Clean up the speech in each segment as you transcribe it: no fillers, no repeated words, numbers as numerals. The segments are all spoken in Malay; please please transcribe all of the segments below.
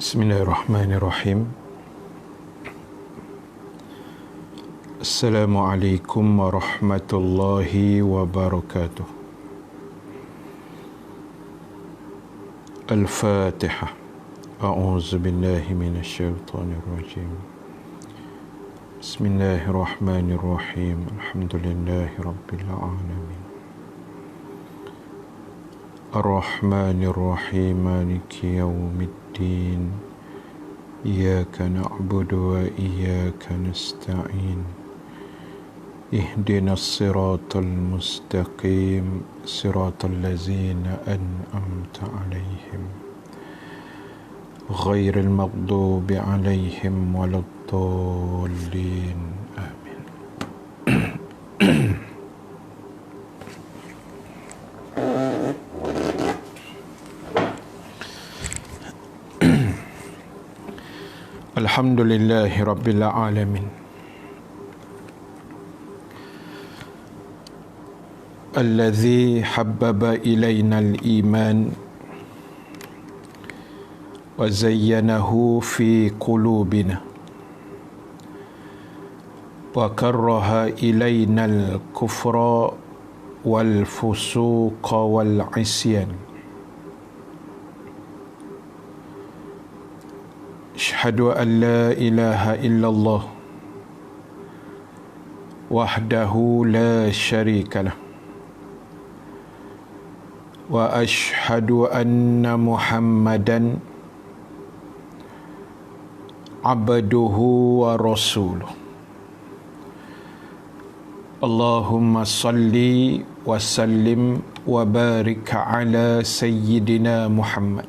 Bismillahirrahmanirrahim. Assalamualaikum warahmatullahi wabarakatuh. Al-Fatihah. A'udzu billahi minasyaitonir rajim. Bismillahirrahmanirrahim. Alhamdulillahi rabbil alamin. Ar-Rahmanir-Rahim. Maliki yaumiddin. Iyyaka na'budu wa iyyaka nasta'in. Ihdinas siratal mustaqim, siratal ladzina an'amta 'alaihim, ghairil maghdubi 'alaihim waladdallin. Amin. Alhamdulillahi rabbil alamin. Alladzi habbaba ilayna al-iman wa zayyanahu fi qulubina wa karraha ilayna al-kufra wal fusuqa wal isyan. Asyhadu an la ilaha illallah wahdahu la syarika lah, wa asyhadu anna Muhammadan abduhu wa rasuluh. Allahumma salli wa sallim wa barik ala sayyidina Muhammad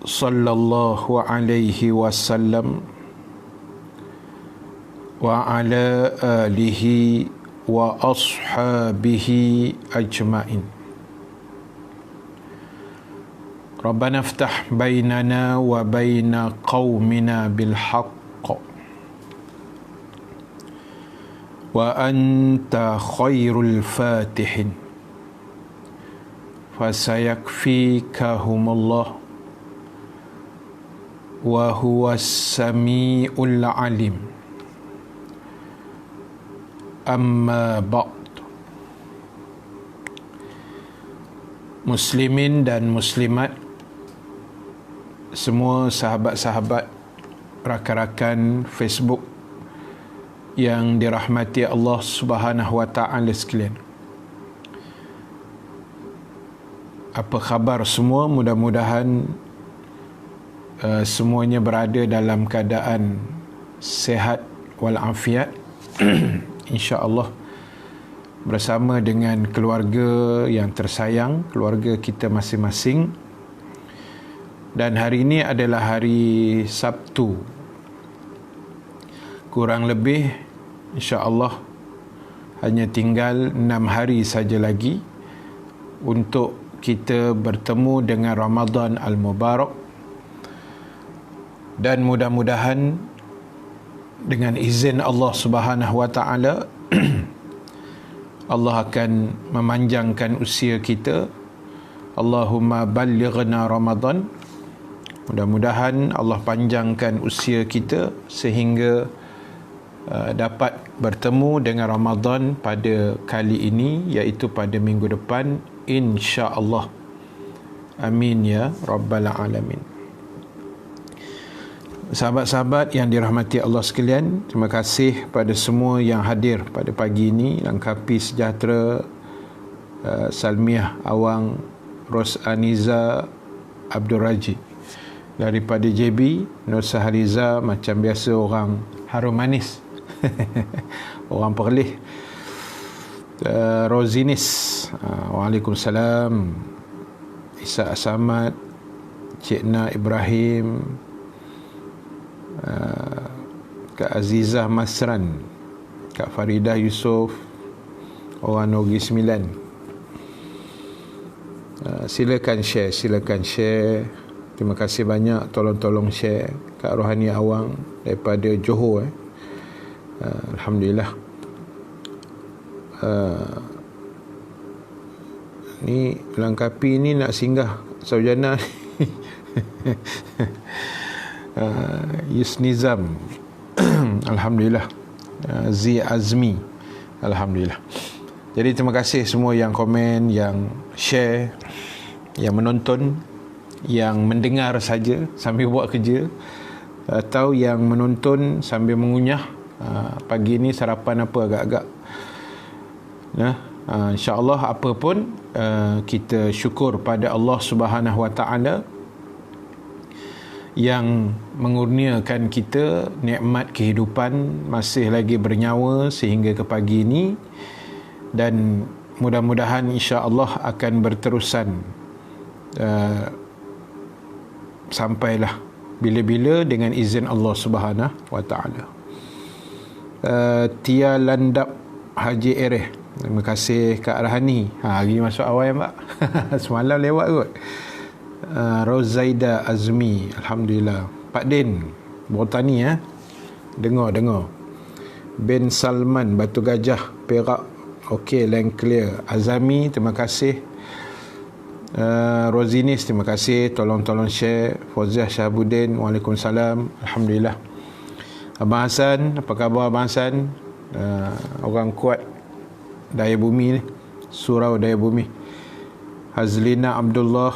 sallallahu alaihi wasallam wa ala alihi wa ashabihi ajma'in. Rabbana iftah bainana wa baina qaumina bil haqq wa anta khairul fatihin fasayakfikahumullah wa huwas samiul alim. Amma ba'd. Muslimin dan muslimat, semua sahabat-sahabat, rakan-rakan Facebook yang dirahmati Allah Subhanahu wa taala sekalian. Apa khabar semua? Mudah-mudahan semuanya berada dalam keadaan sehat walafiat insya-Allah, bersama dengan keluarga yang tersayang, keluarga kita masing-masing. Dan hari ini adalah hari Sabtu, kurang lebih insya-Allah hanya tinggal 6 hari saja lagi untuk kita bertemu dengan Ramadan Al-Mubarak. Dan mudah-mudahan dengan izin Allah Subhanahu wa taala Allah akan memanjangkan usia kita. Allahumma ballighna Ramadan. Mudah-mudahan Allah panjangkan usia kita sehingga dapat bertemu dengan Ramadan pada kali ini, iaitu pada minggu depan, insya-Allah. Amin ya rabbal alamin. Sahabat-sahabat yang dirahmati Allah sekalian, terima kasih pada semua yang hadir pada pagi ini. Langkapi sejahtera, Salmiah Awang, Rosaniza Abdul Raji daripada JB, Nur Sahariza macam biasa orang harum manis orang Perlis, Rozinis, Waalaikumsalam, Isa Asamat, Cik Na Ibrahim, Kak Azizah Masran, Kak Faridah Yusof, orang Nogi 9. Silakan share. Terima kasih banyak, tolong share. Kak Rohani Awang daripada Johor. Alhamdulillah. Ni Langkapi ni nak singgah Saujana Yusnizam alhamdulillah. Zi Azmi alhamdulillah. Jadi terima kasih semua yang komen, yang share, yang menonton, yang mendengar saja sambil buat kerja, atau yang menonton sambil mengunyah. Pagi ni sarapan apa agak-agak. InsyaAllah apa pun, kita syukur pada Allah Subhanahu Wa Taala yang mengurniakan kita nikmat kehidupan, masih lagi bernyawa sehingga ke pagi ini, dan mudah-mudahan insya-Allah akan berterusan sampailah bila-bila dengan izin Allah Subhanahu Wa Taala. Tia Landap Haji Ereh, terima kasih Kak Rahani. Hari ni masuk awal ya Mbak. Semalam lewat kot. Rozaida Azmi alhamdulillah. Pak Din Botani dengar. Ben Salman Batu Gajah Perak, okey, line clear. Azami terima kasih. Rozinis terima kasih, tolong share. Fauziah Syahabuddin, waalaikumsalam, alhamdulillah. Abang Hasan, apa khabar Abang Hasan? Orang kuat daya bumi ni, surau daya bumi. Hazlina Abdullah,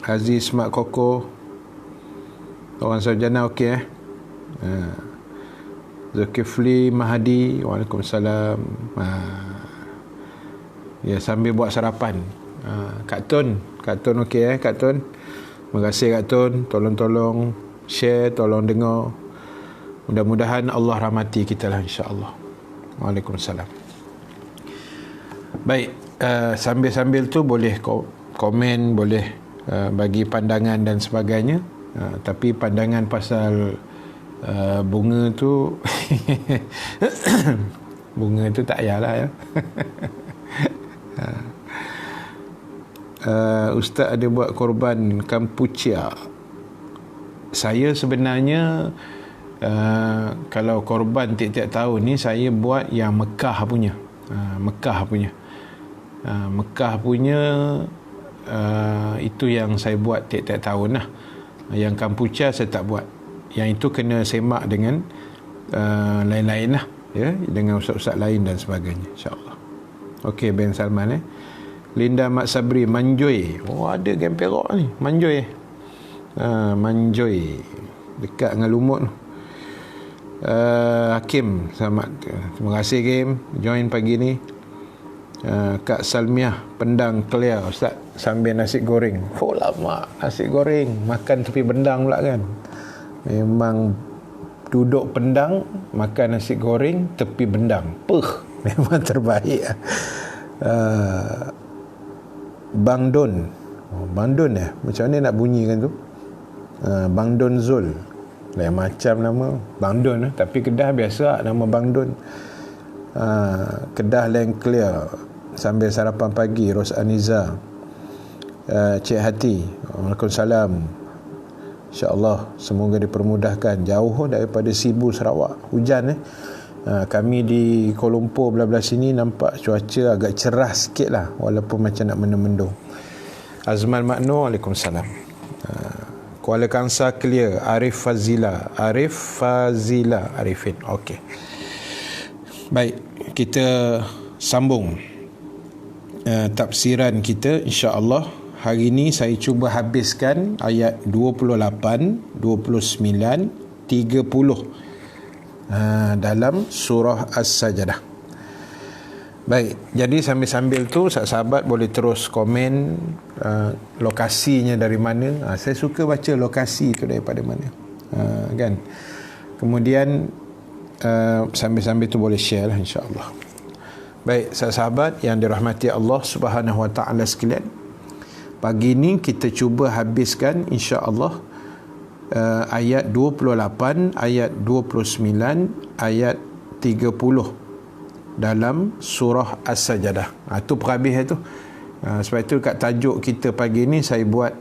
Aziz Mak Koko, orang sarjana okey Zulkifli Mahadi, waalaikumsalam. Ya, sambil buat sarapan. Kak Tun okey Kak Tun. Terima kasih Kak Tun, tolong share, tolong dengar. Mudah-mudahan Allah rahmati kita lah insya-Allah. Waalaikumsalam. Baik, sambil-sambil tu boleh komen, boleh bagi pandangan dan sebagainya. Tapi pandangan pasal bunga tu bunga tu tak payahlah ya. Ustaz ada buat korban Kampuchea. Saya sebenarnya kalau korban tiap-tiap tahun ni saya buat yang Mekah punya. Mekah punya itu yang saya buat tiap-tiap tahun lah. Yang Kampuchea saya tak buat. Yang itu kena semak dengan lain-lain lah ya, dengan ustaz-ustaz lain dan sebagainya, insya-Allah. Okey, Ben Salman Linda Mak Sabri Manjoy. Oh, ada game Perak ni, Manjoy. Manjoy dekat dengan Lumut tu. Hakim, selamat. Terima kasih Hakim join pagi ni. Kak Salmiah Pendang clear Ustaz, sambil nasi goreng. Lama nasi goreng, makan tepi bendang pula kan. Memang duduk Pendang, makan nasi goreng tepi bendang. Memang terbaik. Bang Don. Bang Don macam mana nak bunyikan tu? Bang Don Zul. Lain macam nama Bang Don tapi Kedah biasa nama Bang Don. Kedah lain clear sambil sarapan pagi. Ros Aniza, Cik Hati, waalaikumsalam. InsyaAllah semoga dipermudahkan. Jauh daripada Sibu Sarawak, hujan kami di Kuala Lumpur belah-belah sini nampak cuaca agak cerah sikit lah, walaupun macam nak mendung-mendung. Azman Makno, waalaikumsalam. Kuala Kangsar clear. Arifin okey. Baik, kita sambung tafsiran kita insya-Allah. Hari ini saya cuba habiskan ayat 28, 29, 30 dalam surah As-Sajdah. Baik, jadi sambil-sambil tu sahabat boleh terus komen lokasinya dari mana. Saya suka baca lokasi tu daripada mana, kan. Kemudian sambil-sambil tu boleh share lah insya-Allah. Baik, sahabat yang dirahmati Allah Subhanahu Wa Taala sekalian, pagi ni kita cuba habiskan insya-Allah ayat 28, ayat 29, ayat 30 dalam surah As-Sajdah. Itu perhabis itu. Sebab itu kat tajuk kita pagi ni saya buat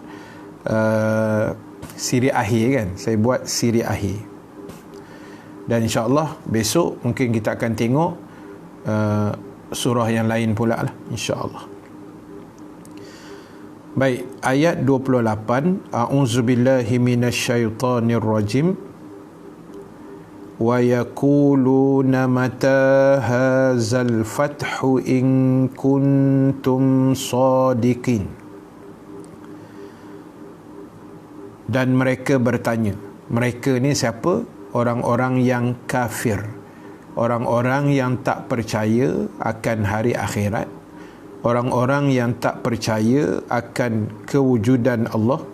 siri akhir kan. Saya buat siri akhir. Dan insya-Allah besok mungkin kita akan tengok surah yang lain pula lah insya-Allah. Baik, ayat 28, a'udzubillahi minasyaitonirrajim. Wa yaquluna mata hadzal fathu in kuntum shadiqin. Dan mereka bertanya. Mereka ni siapa? Orang-orang yang kafir, orang-orang yang tak percaya akan hari akhirat, orang-orang yang tak percaya akan kewujudan Allah,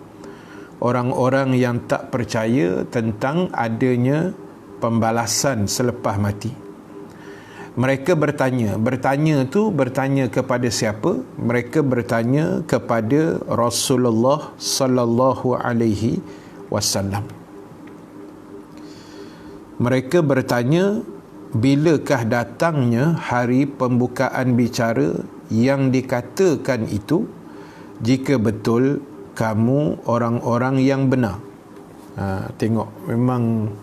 orang-orang yang tak percaya tentang adanya pembalasan selepas mati. Mereka bertanya kepada siapa? Mereka bertanya kepada Rasulullah sallallahu alaihi wasallam. Mereka bertanya, bilakah datangnya hari pembukaan bicara yang dikatakan itu, jika betul kamu orang-orang yang benar. Tengok, memang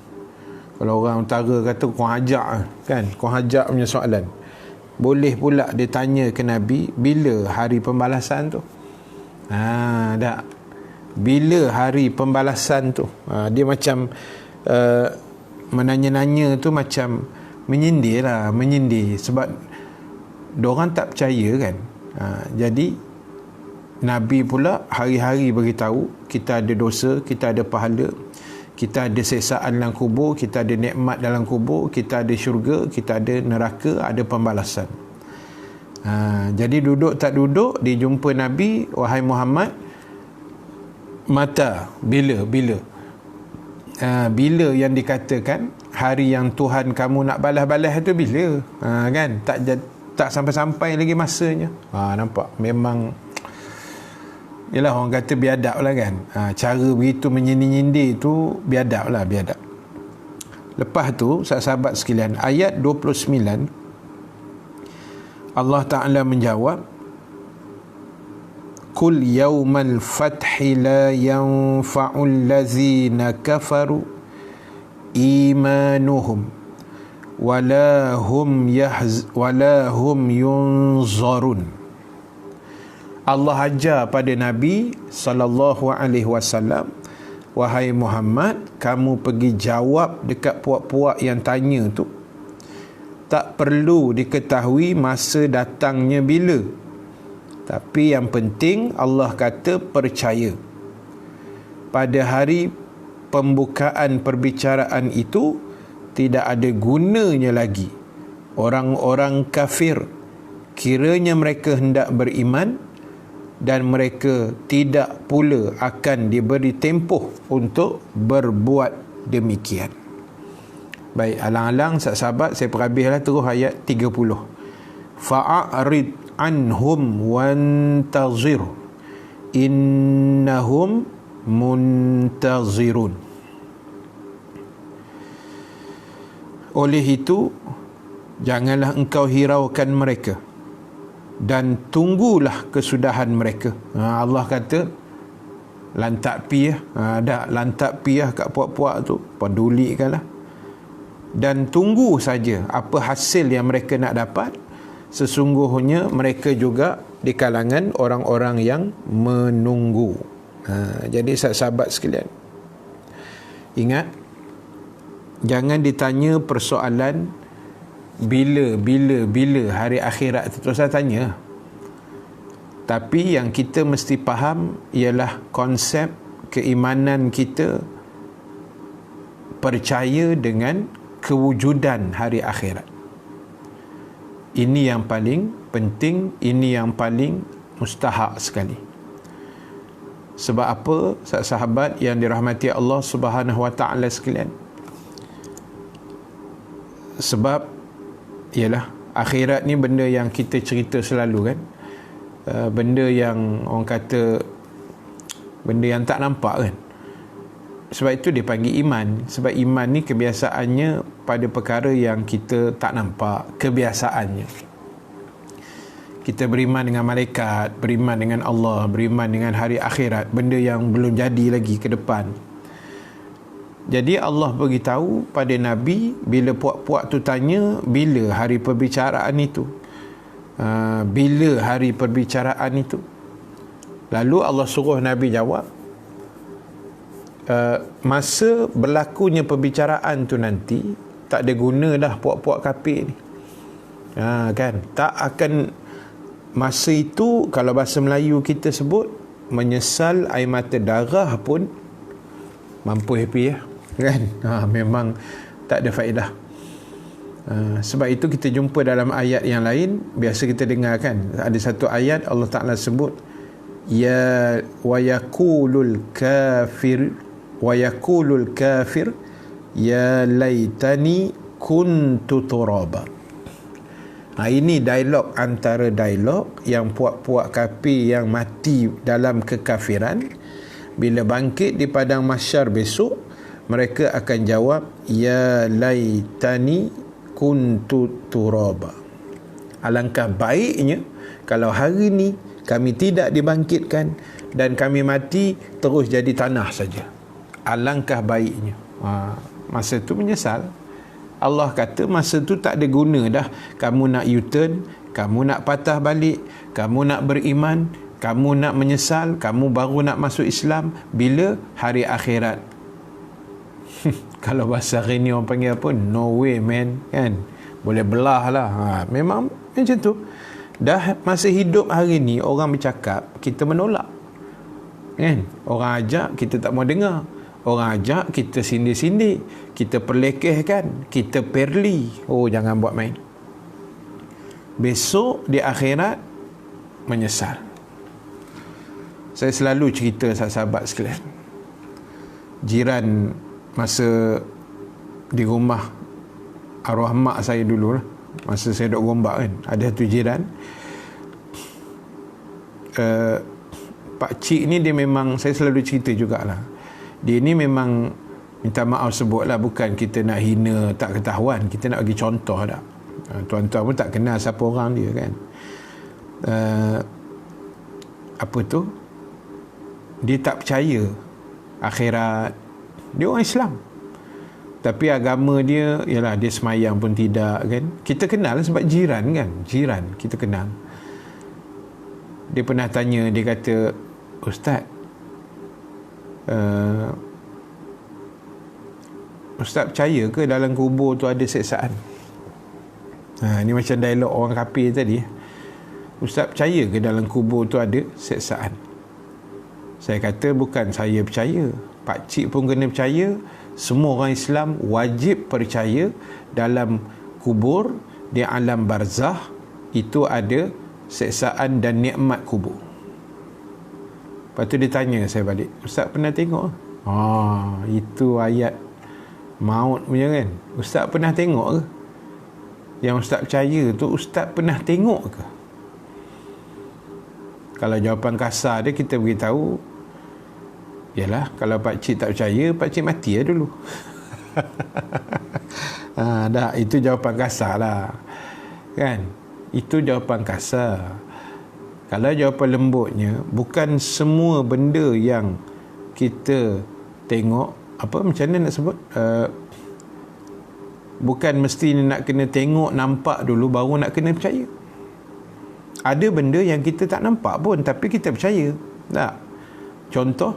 kalau orang utara kata kurang ajak kan, kurang ajak punya soalan. Boleh pula dia tanya ke Nabi, bila hari pembalasan tu? Tak. Bila hari pembalasan tu? Dia macam menanya-nanya tu macam menyindir lah, menyindir sebab diorang tak percaya kan. Jadi Nabi pula hari-hari beritahu kita ada dosa, kita ada pahala, kita ada siksaan dalam kubur, kita ada nikmat dalam kubur, kita ada syurga, kita ada neraka, ada pembalasan. Jadi duduk tak duduk dijumpa Nabi, wahai Muhammad, mata, bila yang dikatakan hari yang Tuhan kamu nak balas-balas itu bila? Kan tak sampai-sampai lagi masanya. Nampak memang yalah, orang kata biadab lah kan. Cara begitu menyindir-nyindir tu biadab lah, biadab. Lepas tu sahabat sekalian, ayat 29 Allah Ta'ala menjawab, Qul yawmal fathi la yanfa'ul lazina kafaru imanuhum wala hum yunzarun. Allah ajar pada Nabi sallallahu alaihi wasallam, wahai Muhammad, kamu pergi jawab dekat puak-puak yang tanya tu. Tak perlu diketahui masa datangnya bila, tapi yang penting Allah kata percaya. Pada hari pembukaan perbicaraan itu tidak ada gunanya lagi orang-orang kafir, kiranya mereka hendak beriman, dan mereka tidak pula akan diberi tempoh untuk berbuat demikian. Baik, alang-alang sahabat, saya perhabislah terus ayat 30. Fa'arid anhum wantazir innahum muntazirun. Oleh itu, janganlah engkau hiraukan mereka dan tunggulah kesudahan mereka. Allah kata lantak pi lantak pi kat puak-puak tu, pedulikanlah dan tunggu saja apa hasil yang mereka nak dapat. Sesungguhnya mereka juga di kalangan orang-orang yang menunggu. Jadi sahabat sekalian, ingat, jangan ditanya persoalan bila hari akhirat itu. Terus saya tanya. Tapi yang kita mesti faham ialah konsep keimanan kita percaya dengan kewujudan hari akhirat. Ini yang paling penting, ini yang paling mustahak sekali. Sebab apa, sahabat yang dirahmati Allah Subhanahu wa taala sekalian? Sebab ialah akhirat ni benda yang kita cerita selalu kan. Benda yang orang kata benda yang tak nampak kan. Sebab itu dia panggil iman. Sebab iman ni kebiasaannya pada perkara yang kita tak nampak. Kebiasaannya kita beriman dengan malaikat, beriman dengan Allah, beriman dengan hari akhirat, benda yang belum jadi lagi ke depan. Jadi Allah beritahu pada Nabi, bila puak-puak tu tanya bila hari perbicaraan itu, bila hari perbicaraan itu, Lalu Allah suruh Nabi jawab, masa berlakunya perbicaraan tu nanti tak ada guna dah puak-puak kafir ni. Kan, tak akan, masa itu kalau bahasa Melayu kita sebut, menyesal air mata darah pun mampu happy kan. Memang tak ada faedah. Sebab itu kita jumpa dalam ayat yang lain, biasa kita dengar kan, ada satu ayat Allah Ta'ala sebut, ya wa yaqulul kafir ya laitani kuntu turaba. Ini dialog antara dialog yang puak-puak kafir yang mati dalam kekafiran, bila bangkit di padang mahsyar besok, mereka akan jawab, ya laitani kuntu turaba. Alangkah baiknya kalau hari ni kami tidak dibangkitkan dan kami mati terus jadi tanah saja. Alangkah baiknya. Masa tu menyesal. Allah kata masa tu tak ada guna dah kamu nak U-turn, kamu nak patah balik, kamu nak beriman, kamu nak menyesal, kamu baru nak masuk Islam bila hari akhirat. Kalau bahasa hari ni orang panggil apa? No way man, kan? Boleh belah lah. Memang macam tu. Dah masa hidup hari ni orang bercakap, kita menolak, kan? Orang ajak, kita tak mau dengar. Orang ajak, kita sindir-sindir, kita perlekehkan, kita perli. Jangan buat main. Besok di akhirat menyesal. Saya selalu cerita sahabat sekalian, jiran masa di rumah arwah mak saya dulu lah, masa saya duduk Gombak kan, ada satu jiran, Pak Cik ni dia memang, saya selalu cerita jugalah, dia ni memang, minta maaf sebutlah, bukan kita nak hina tak ketahuan, kita nak bagi contoh tak. Tuan-tuan pun tak kenal siapa orang dia kan. Apa tu, dia tak percaya akhirat. Dia orang Islam, tapi agama dia, ialah dia semayang pun tidak kan. Kita kenal sebab jiran kan, jiran kita kenal. Dia pernah tanya, dia kata, Ustaz, Ustaz percaya ke dalam kubur tu ada seksaan? Ni macam dialog orang kafir tadi. Ustaz percaya ke dalam kubur tu ada seksaan? Saya kata bukan saya percaya, Pak Cik pun kena percaya. Semua orang Islam wajib percaya dalam kubur, di alam barzah itu ada seksaan dan nikmat kubur. Lepas tu dia tanya saya balik, Ustaz pernah tengok? Itu ayat maut punya kan. Ustaz pernah tengok ke? Yang Ustaz percaya tu, Ustaz pernah tengok ke? Kalau jawapan kasar dia, kita beritahu, yalah, kalau Pak Cik tak percaya, Pak Cik mati lah dulu. Dah, itu jawapan kasar lah kan. Itu jawapan kasar. Kalau jawapan lembutnya, bukan semua benda yang kita tengok, macam mana nak sebut, bukan mesti nak kena tengok, nampak dulu baru nak kena percaya. Ada benda yang kita tak nampak pun tapi kita percaya. Tak? Contoh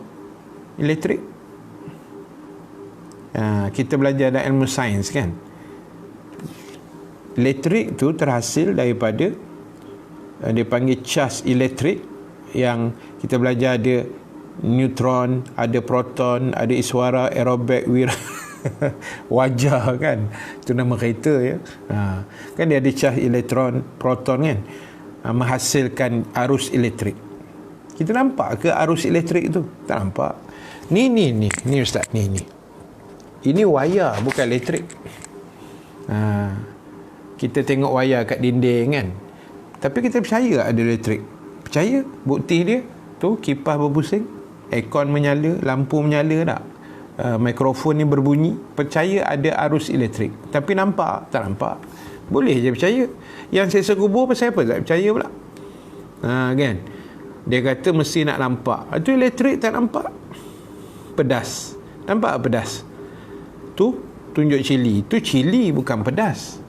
elektrik. Kita belajar dalam ilmu sains kan, elektrik tu terhasil daripada, dia panggil charge elektrik, yang kita belajar ada neutron, ada proton, ada iswara, aerobik, wira wajah kan, itu nama kereta ya. Kan dia ada charge elektron, proton kan, menghasilkan arus elektrik. Kita nampak ke arus elektrik tu? Tak nampak. Ni Ustaz, ni ini wayar, bukan elektrik. Kita tengok wayar kat dinding kan, tapi kita percaya ada elektrik. Percaya. Bukti dia tu, kipas berpusing, aircon menyala, lampu menyala tak, mikrofon ni berbunyi. Percaya ada arus elektrik. Tapi nampak? Tak nampak. Boleh je percaya. Yang saya kubur pasal apa tak percaya pula? Kan, dia kata mesti nak nampak. Itu elektrik tak nampak. Pedas, nampak pedas tu, tunjuk cili. Tu cili bukan pedas.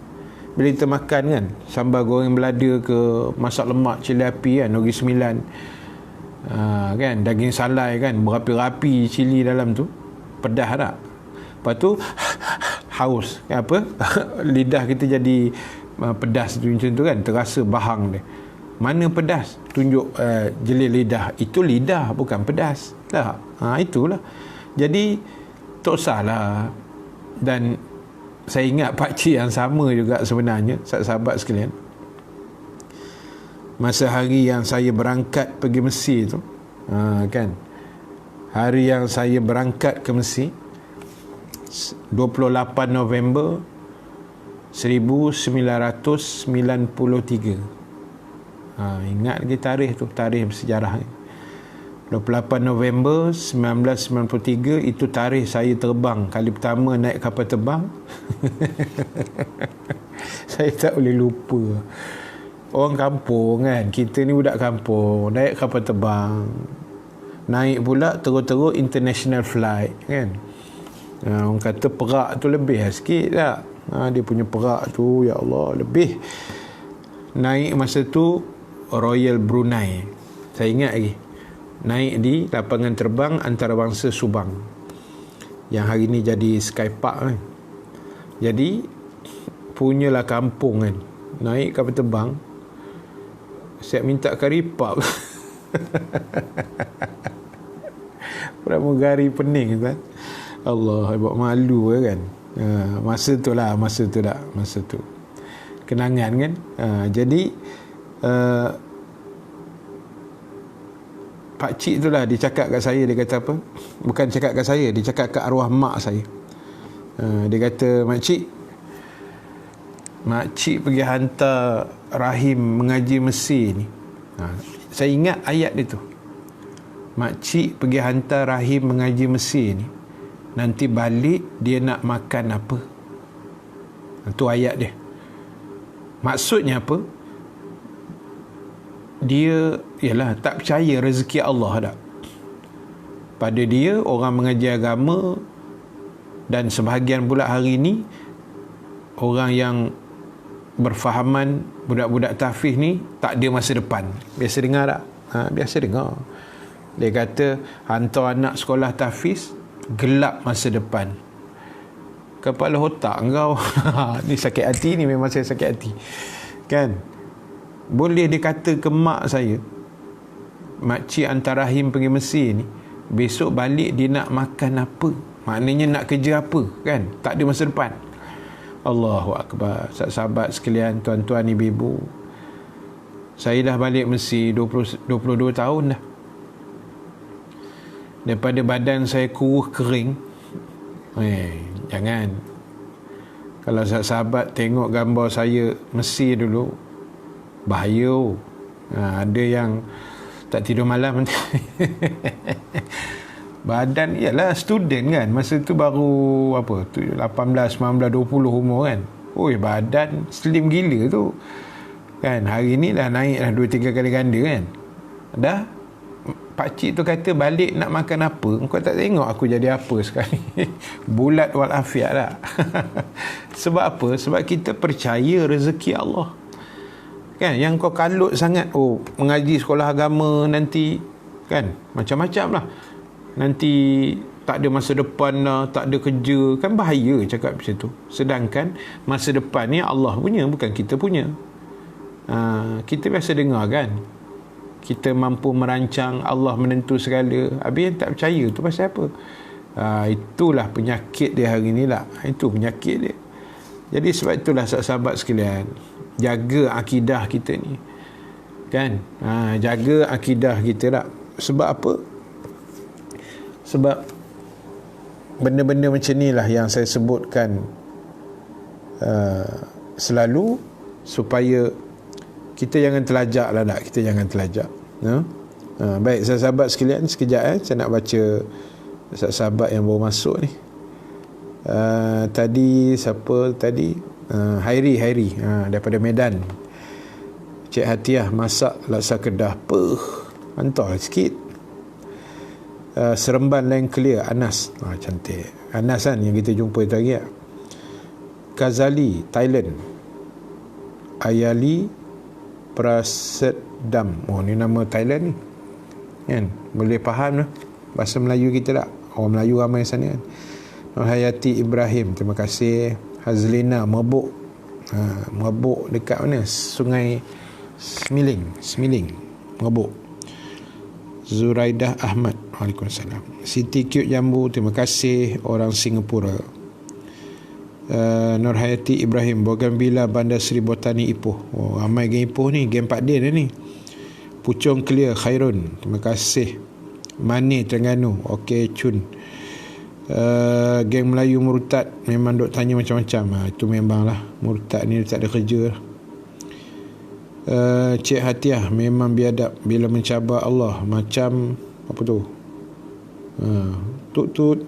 Bila kita makan kan, sambal goreng belada ke, masak lemak cili api kan, Negeri Sembilan, Kan, daging salai kan, berapi-rapi cili dalam tu, pedas tak? Lepas tu haus, apa lidah kita jadi pedas tu, macam tu kan, terasa bahang dia. Mana pedas? Tunjuk jeli lidah. Itu lidah, bukan pedas. Tak. Itulah. Jadi tak usahlah. Dan saya ingat pakcik yang sama juga sebenarnya, sahabat sekalian. Masa hari yang saya berangkat pergi Mesir tu, kan, hari yang saya berangkat ke Mesir, 28 November 1993. Ingat lagi tarikh tu, tarikh bersejarah ni. 28 November 1993, itu tarikh saya terbang kali pertama naik kapal terbang. Saya tak boleh lupa. Orang kampung kan, kita ni budak kampung, naik kapal terbang, naik pula terus-terus international flight kan. Orang kata perak tu lebih sikit tak? Dia punya perak tu, ya Allah, lebih. Naik masa tu Royal Brunei, saya ingat lagi. Naik di lapangan terbang antarabangsa Subang, yang hari ni jadi Sky Park kan. Jadi punyalah kampung kan, naik kapal terbang, saya minta kari pap. Pramugari pening kan. Allah, buat malu kan. Masa tu kenangan kan. Jadi pakcik tu lah, dia cakap kat saya, dia kata apa, bukan cakap kat saya, dia cakap kat arwah mak saya. Dia kata, makcik pergi hantar Rahim mengaji Mesir ni. Saya ingat ayat dia tu, makcik pergi hantar Rahim mengaji Mesir ni, nanti balik dia nak makan apa. Itu ayat dia. Maksudnya apa? Dia ialah tak percaya rezeki Allah tak. Pada dia, orang mengaji agama, dan sebahagian pula hari ni orang yang berfahaman, budak-budak tahfiz ni tak ada masa depan. Biasa dengar tak? Biasa dengar. Dia kata hantar anak sekolah tahfiz, gelap masa depan. Kepala otak kau. Ni sakit hati ni, memang saya sakit hati kan. Boleh dia kata ke mak saya, makcik hantar Rahim pergi Mesir ni, besok balik dia nak makan apa, maknanya nak kerja apa kan, tak ada masa depan. Allahu Akbar. Sahabat sekalian, tuan-tuan, ibu-ibu, saya dah balik Mesir 22 tahun dah. Daripada badan saya kuruh kering. Jangan. Kalau sahabat tengok gambar saya Mesir dulu, bahaya. Ada yang tak tidur malam. Badan, ialah student kan, masa tu baru 18, 19, 20 umur kan. Badan slim gila tu kan. Hari ni dah naik dah 2-3 kali ganda kan. Dah pakcik tu kata balik nak makan apa, kau tak tengok aku jadi apa sekarang. Bulat walafiat tak. Sebab apa? Sebab kita percaya rezeki Allah kan. Yang kau kalut sangat, mengaji sekolah agama nanti kan, macam-macam lah, nanti tak ada masa depan lah, tak ada kerja kan, bahaya cakap macam tu. Sedangkan masa depan ni Allah punya, bukan kita punya. Kita biasa dengar kan, kita mampu merancang, Allah menentu segala. Habis yang tak percaya tu pasal apa? Itulah penyakit dia hari ni lah. Itu penyakit dia. Jadi sebab itulah sahabat sekalian, jaga akidah kita ni kan. Jaga akidah kita tak. Sebab apa? Sebab benda-benda macam ni lah yang saya sebutkan selalu, supaya kita jangan terlajak lah tak. Kita jangan terlajak. Baik sahabat sekalian, sekejap saya nak baca sahabat yang baru masuk ni. Tadi siapa tadi? Hairi daripada Medan. Cik Hatiah masak laksa Kedah. Hantar sikit. Seremban lain clear. Anas, cantik Anas kan yang kita jumpa tadi ya. Kazali, Thailand. Ayali Prasetdam, ni nama Thailand ni. kan, boleh faham lah bahasa Melayu kita tak, orang Melayu ramai sana kan. Nur Hayati Ibrahim, terima kasih. Hazlina Mabuk, Mabuk dekat mana, Sungai Semiling Mabuk. Zuraidah Ahmad, waalaikumsalam. Siti Cute Jambu, terima kasih, orang Singapura. Nur Hayati Ibrahim, Bougainvillea Bandar Seri Botani Ipoh. Oh, ramai geng Ipoh ni, geng Pak Din ni. Puchong Clear Khairun, terima kasih. Mani Terengganu, okey Cun. Geng Melayu Murtad memang duk tanya macam-macam. Itu memang lah, Murtad ni tak ada kerja lah. Cik Hatiah, memang biadab bila mencabar Allah, macam apa tu, tut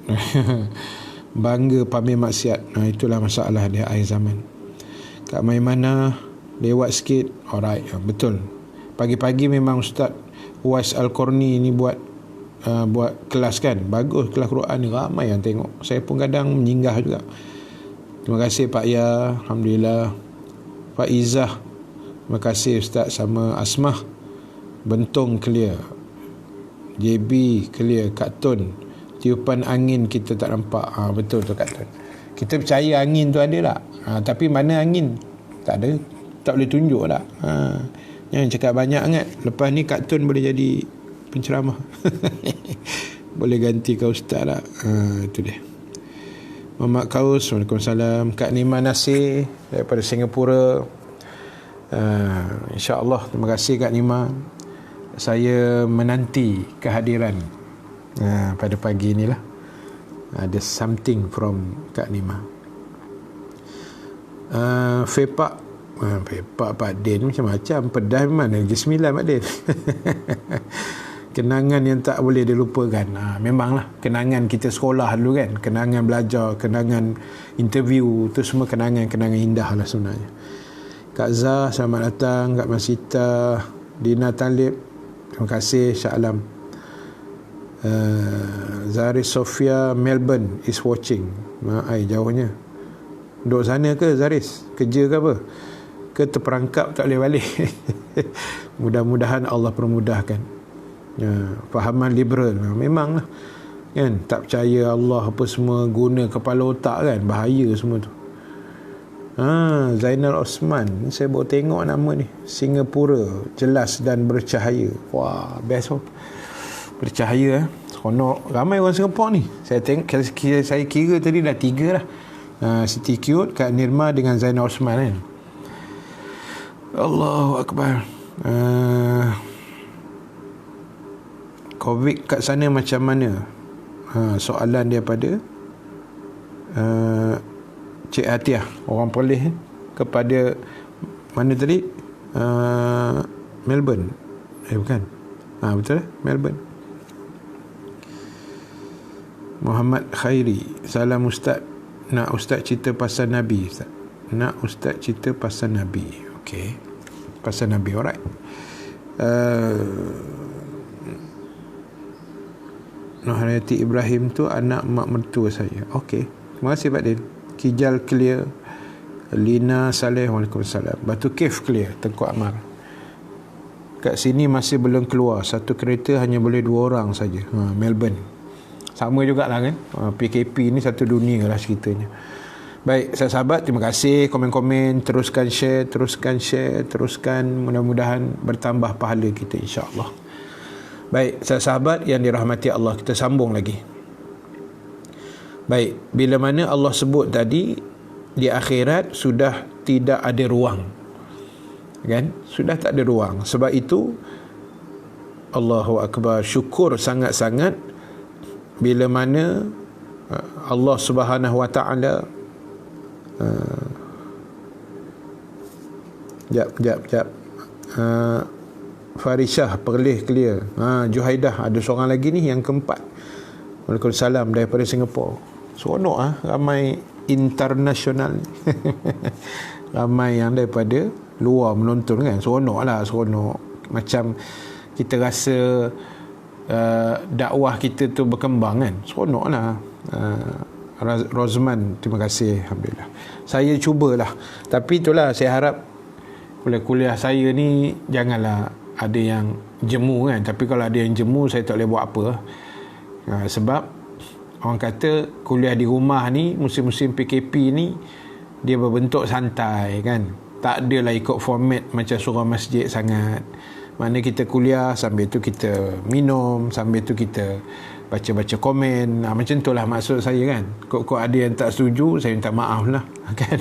bangga pamer maksiat. Itulah masalah dia akhir zaman. Kak Maimanah, lewat sikit, alright, betul. Pagi-pagi memang Ustaz Uwais Al-Qarni ni buat kelas kan, bagus kelas Quran ni, ramai yang tengok. Saya pun kadang menyinggah juga. Terima kasih Pak Ya, alhamdulillah. Pak Izzah, terima kasih Ustaz. Sama Asmah, Bentong clear, JB clear, Kak Tun, tiupan angin kita tak nampak. Betul tu Kak Tun, kita percaya angin tu ada tak, tapi mana angin, tak ada, tak boleh tunjuk tak. Jangan cakap banyak sangat, lepas ni Kak Tun boleh jadi penceramah. Boleh ganti kau Ustaz tak. Itu dia. Muhammad Kaus, waalaikumsalam. Kak Nima Nasir daripada Singapura, insya-Allah, terima kasih Kak Nima. Saya menanti kehadiran pada pagi inilah. Ada something from Kak Nima. Fepak Pak Din macam-macam, pedas memang Negeri Sembilan Pak Din. Kenangan yang tak boleh dilupakan. Memanglah kenangan kita sekolah dulu kan, kenangan belajar, kenangan interview, tu semua kenangan-kenangan indah lah sebenarnya. Kak Zah, selamat datang. Kak Masita, Dina Talib, terima kasih. Syah Alam, Zaris Sofia, Melbourne is watching. Jauhnya. Duduk sana ke Zaris? Kerja ke apa? Ke terperangkap tak boleh balik? Mudah-mudahan Allah permudahkan. Fahaman liberal memanglah kan, tak percaya Allah apa semua, guna kepala otak kan, bahaya semua tu. Zainal Osman, saya baru tengok nama ni, Singapura, jelas dan bercahaya. Wah, best oh. Bercahaya seronok. Ramai orang Singapura ni. Saya tengok, saya kira tadi dah 3 lah. Siti Cute, Kak Nirma dengan Zainal Osman kan. Allahu Akbar. COVID kat sana macam mana? Soalan daripada Cik Hatiah, orang Perlis, kepada mana tadi? Melbourne. Bukan. Betul lah, Melbourne. Muhammad Khairi, salam Ustaz. Nak Ustaz cerita pasal Nabi, Ustaz. Nak Ustaz cerita pasal Nabi. Okey. Pasal Nabi, alright. Nur Hayati Ibrahim tu anak mak mertua saya. Okey. Terima kasih Pak Din. Kijal clear. Lina Saleh, waalaikumsalam. Batu Cave clear, Tengku Amar. Kat sini masih belum keluar. Satu kereta hanya boleh 2 orang saja. Melbourne. Sama jugalah kan. PKP ni satu dunia lah ceritanya. Baik, sahabat, terima kasih komen-komen, teruskan share, mudah-mudahan bertambah pahala kita insya-Allah. Baik, sahabat yang dirahmati Allah, kita sambung lagi. Baik, bila mana Allah sebut tadi di akhirat sudah tidak ada ruang. Kan? Sudah tak ada ruang. Sebab itu Allahu Akbar, syukur sangat-sangat bila mana Allah Subhanahu Wa Taala Jap. Farishah Perlis clear. Juhaidah, ada seorang lagi ni yang keempat. Waalaikumsalam daripada Singapura. Seronok ramai internasional. Ramai yang daripada luar menonton kan. Seronok. Macam kita rasa dakwah kita tu berkembang kan. Seronok lah. Rozman, terima kasih, alhamdulillah. Saya cubalah, tapi itulah saya harap kuliah-kuliah saya ni janganlah ada yang jemu kan. Tapi kalau ada yang jemu, saya tak boleh buat apa. Sebab orang kata kuliah di rumah ni, musim-musim PKP ni, dia berbentuk santai kan. Tak adalah ikut format macam surau masjid sangat. Mana kita kuliah, sambil tu kita minum, sambil tu kita baca-baca komen. Macam tu lah maksud saya kan. Kok ada yang tak setuju, saya minta maaf lah kan.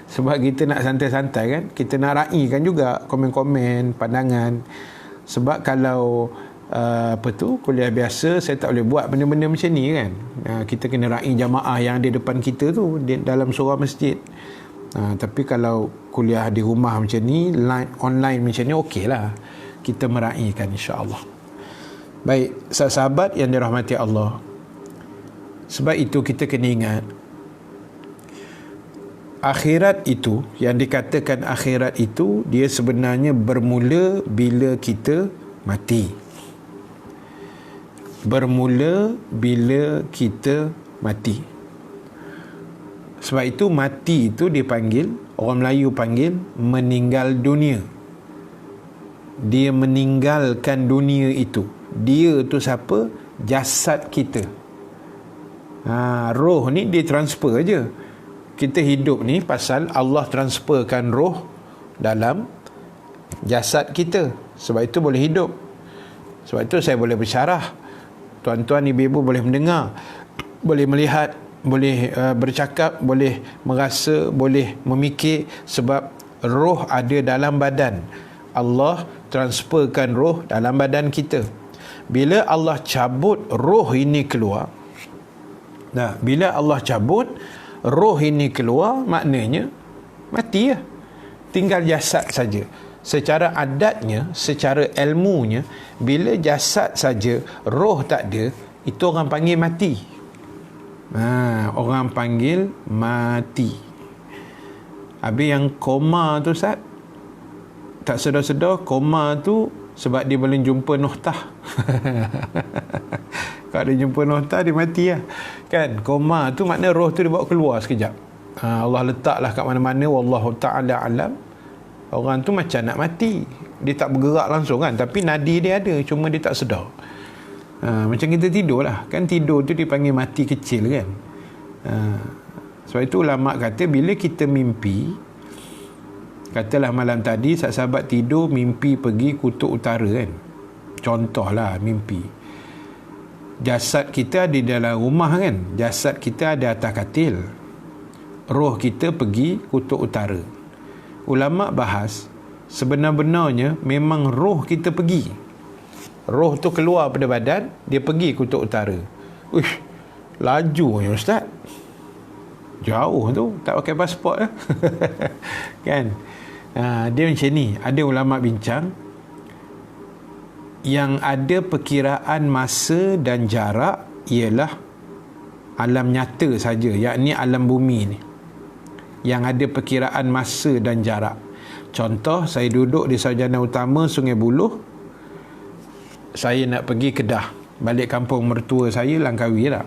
Sebab kita nak santai-santai kan. Kita nak raikan juga komen-komen, pandangan. Sebab kalau kuliah biasa, saya tak boleh buat benda-benda macam ni kan. Kita kena rai jamaah yang ada depan kita tu dalam surau masjid. Tapi kalau kuliah di rumah macam ni, online macam ni, okey lah kita meraikan, insya-Allah. Baik, sahabat yang dirahmati Allah, sebab itu kita kena ingat, akhirat itu, yang dikatakan akhirat itu, dia sebenarnya bermula bila kita mati. Bermula bila kita mati. Sebab itu mati itu dipanggil, orang Melayu panggil meninggal dunia. Dia meninggalkan dunia itu. Dia tu siapa? Jasad kita. Roh ni dia transfer aja. Kita hidup ni pasal Allah transferkan roh dalam jasad kita. Sebab itu boleh hidup. Sebab itu saya boleh bersyarah. Tuan-tuan, ibu-ibu boleh mendengar, boleh melihat, boleh bercakap, boleh merasa, boleh memikir. Sebab roh ada dalam badan. Allah transferkan roh dalam badan kita. Bila Allah cabut roh ini keluar, bila Allah cabut roh ini keluar, maknanya mati ya. Tinggal jasad saja. Secara adatnya, secara ilmunya, bila jasad saja, roh tak ada, itu orang panggil mati. Orang panggil mati. Habis yang koma tu, Ustaz, tak sedar-sedar koma tu sebab dia belum jumpa noktah. Kalau dia jumpa noktah, dia mati lah kan. Koma tu makna roh tu dibawa keluar sekejap. Allah letaklah kat mana-mana, wallahu ta'ala alam. Orang tu macam nak mati, dia tak bergerak langsung kan, tapi nadi dia ada, cuma dia tak sedar. Macam kita tidur lah kan. Tidur tu dipanggil mati kecil kan. Sebab itu ulama kata, bila kita mimpi, katalah malam tadi sahabat tidur mimpi pergi kutub utara kan, contohlah mimpi, jasad kita ada di dalam rumah kan, jasad kita ada atas katil, roh kita pergi kutub utara. Ulama bahas, sebenar-benarnya memang roh kita pergi, roh tu keluar pada badan, dia pergi kutub utara. Uish, laju ya Ustaz, jauh tu, tak pakai pasport lah. Kan. Dia macam ni. Ada ulama bincang, yang ada perkiraan masa dan jarak ialah alam nyata saja, yakni alam bumi ni yang ada perkiraan masa dan jarak. Contoh, saya duduk di sarjana utama Sungai Buloh, saya nak pergi Kedah, balik kampung mertua saya Langkawi tak.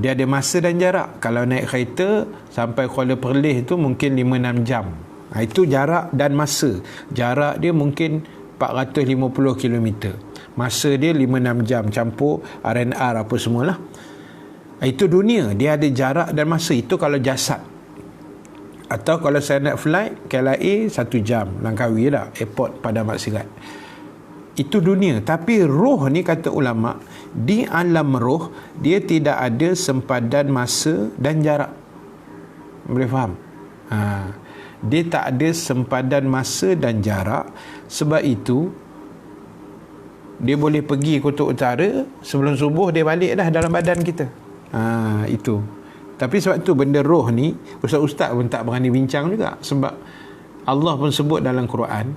Dia ada masa dan jarak. Kalau naik kereta sampai Kuala Perlis tu mungkin 5-6 jam. Itu jarak dan masa. Jarak dia mungkin 450 km. Masa dia 5-6 jam, campur R&R apa semualah. Itu dunia, dia ada jarak dan masa. Itu kalau jasad. Atau kalau saya nak flight KLIA 1 jam, Langkawi dah, airport pada Maksirat. Itu dunia. Tapi roh ni, kata ulama, di alam roh dia tidak ada sempadan masa dan jarak. Boleh faham? Dia tak ada sempadan masa dan jarak. Sebab itu dia boleh pergi kutub utara, sebelum subuh dia balik dah dalam badan kita. Itu. Tapi sebab tu benda roh ni, ustaz-ustaz pun tak berani bincang juga. Sebab Allah pun sebut dalam Quran,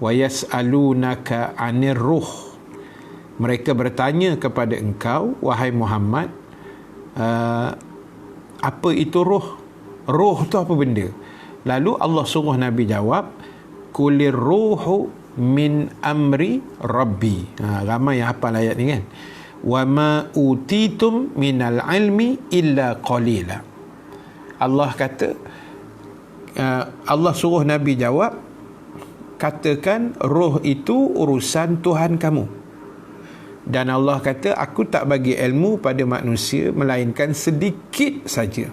wa yas'alunaka 'anir ruh. Mereka bertanya kepada engkau, wahai Muhammad, apa itu roh? Roh tu apa benda? Lalu Allah suruh Nabi jawab, kulir ruhu min amri rabbi. Ramai yang hafal ayat ni kan. Wa ma utitum minal ilmi illa qalila. Allah kata, Allah suruh Nabi jawab, katakan roh itu urusan Tuhan kamu. Dan Allah kata, aku tak bagi ilmu pada manusia melainkan sedikit saja.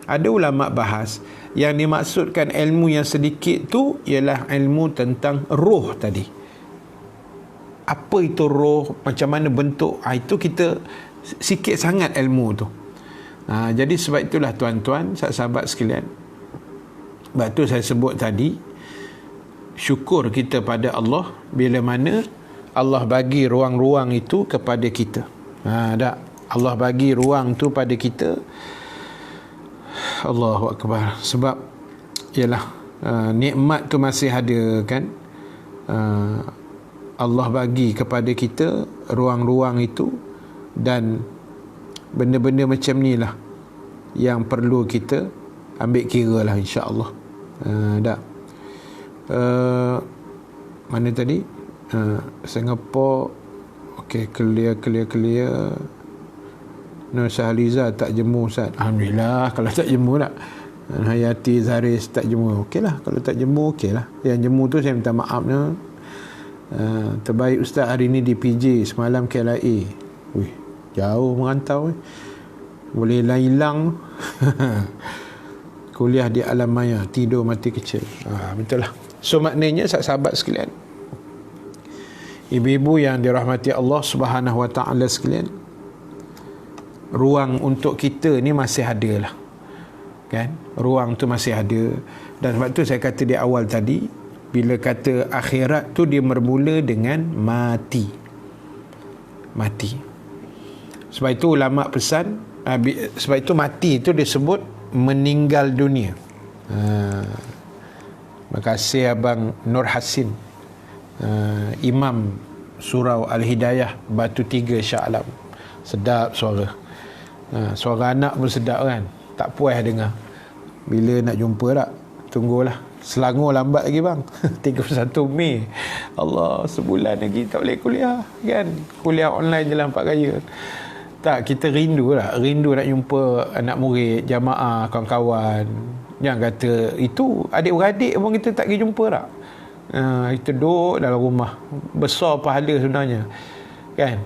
Ada ulama bahas, yang dimaksudkan ilmu yang sedikit tu ialah ilmu tentang roh tadi. Apa itu roh, macam mana bentuk, itu kita sikit sangat ilmu tu. Jadi sebab itulah tuan-tuan, sahabat sekalian, sebab tu saya sebut tadi, syukur kita pada Allah bila mana Allah bagi ruang-ruang itu kepada kita. Allah bagi ruang tu pada kita. Allahu Akbar. Sebab ialah nikmat tu masih ada kan. Allah bagi kepada kita ruang-ruang itu, dan benda-benda macam ni lah yang perlu kita ambil kira lah, insya-Allah. Mana tadi? Singapore, okey, clear. Nur Sahaliza tak jemur, Ustaz. Alhamdulillah. Kalau tak jemur tak. Hayati Zaris tak jemur, okey lah. Kalau tak jemur, okey lah. Yang jemur tu saya minta maaf ni. Terbaik Ustaz hari ni di PJ, semalam KLIA. Wih, jauh merantau. Boleh hilang. Kuliah di alam maya, tidur mati kecil. Betul lah. So maknanya sahabat sekalian, ibu-ibu yang dirahmati Allah Subhanahu Wa Taala sekalian, ruang untuk kita ni masih ada lah, kan? Ruang tu masih ada. Dan sebab tu saya kata di awal tadi, bila kata akhirat tu dia bermula dengan mati. Sebab itu ulama pesan, sebab itu mati itu disebut meninggal dunia. Terima kasih Abang Nur Hasin, Imam Surau Al-Hidayah, Batu Tiga, Shah Alam. Sedap suara. Suara anak pun sedap kan. Tak puas dengar. Bila nak jumpa tak? Tunggulah. Selangor lambat lagi bang. 31 Mei. Allah, sebulan lagi tak boleh kuliah kan. Kuliah online Jalan Pak Raya. Tak, kita rindu lah. Rindu nak jumpa anak murid, jamaah, kawan-kawan. Jangan kata itu adik-beradik pun kita tak pergi jumpa tak. Kita duduk dalam rumah. Besar pahala sebenarnya kan.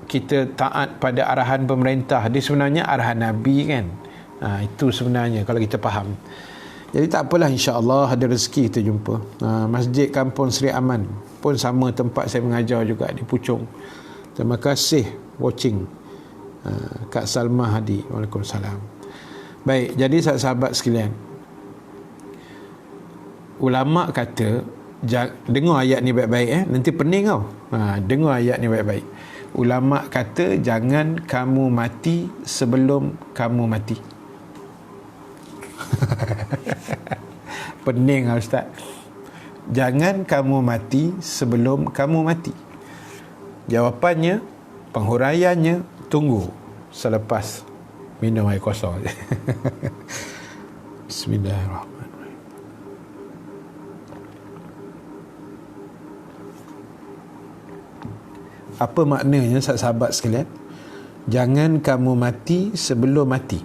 Kita taat pada arahan pemerintah. Dia sebenarnya arahan Nabi kan. Itu sebenarnya kalau kita faham. Jadi tak apalah, insya-Allah ada rezeki kita jumpa. Masjid Kampung Seri Aman pun sama tempat saya mengajar juga di Puchong. Terima kasih watching. Kak Salma Hadi. Waalaikumsalam. Baik, jadi sahabat sekalian, ulama kata, dengar ayat ni baik-baik nanti pening kau. Dengar ayat ni baik-baik. Ulama kata jangan kamu mati sebelum kamu mati. Pening lah Ustaz. Jangan kamu mati sebelum kamu mati. Jawapannya, penghuraiannya, tunggu selepas minum air kosong. Bismillahirrahmanirrahim. Apa maknanya sahabat sekalian? Jangan kamu mati sebelum mati.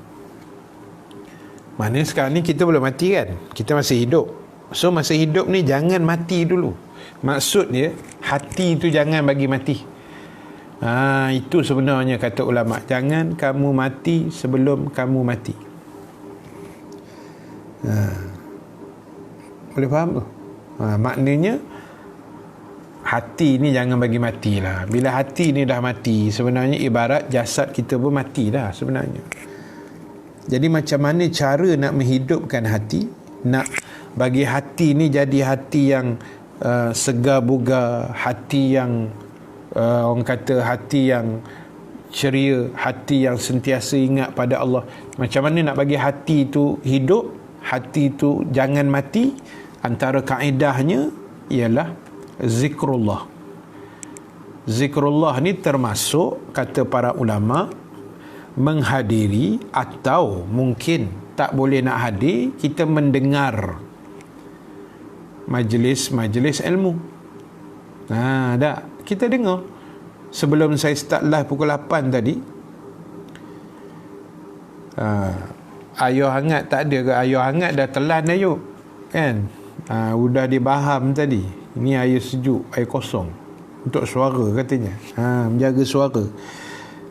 Maknanya sekarang ni kita belum mati kan? Kita masih hidup. So masa hidup ni jangan mati dulu. Maksudnya hati tu jangan bagi mati. Itu sebenarnya kata ulama. Jangan kamu mati sebelum kamu mati. Boleh faham tu? Maknanya hati ni jangan bagi mati lah. Bila hati ni dah mati, sebenarnya ibarat jasad kita pun mati dah sebenarnya. Jadi macam mana cara nak menghidupkan hati, nak bagi hati ni jadi hati yang segar bugar, hati yang orang kata hati yang ceria, hati yang sentiasa ingat pada Allah. Macam mana nak bagi hati tu hidup, hati tu jangan mati? Antara kaedahnya ialah zikrullah. Zikrullah ni termasuk, kata para ulama, menghadiri atau mungkin tak boleh nak hadir, kita mendengar majlis-majlis ilmu. Kita dengar. Sebelum saya start live pukul 8 tadi, ayuh hangat tak ada ke? Ayuh hangat dah telan ayuh kan. Udah dibaham tadi. Ini air sejuk, air kosong. Untuk suara katanya. Menjaga suara.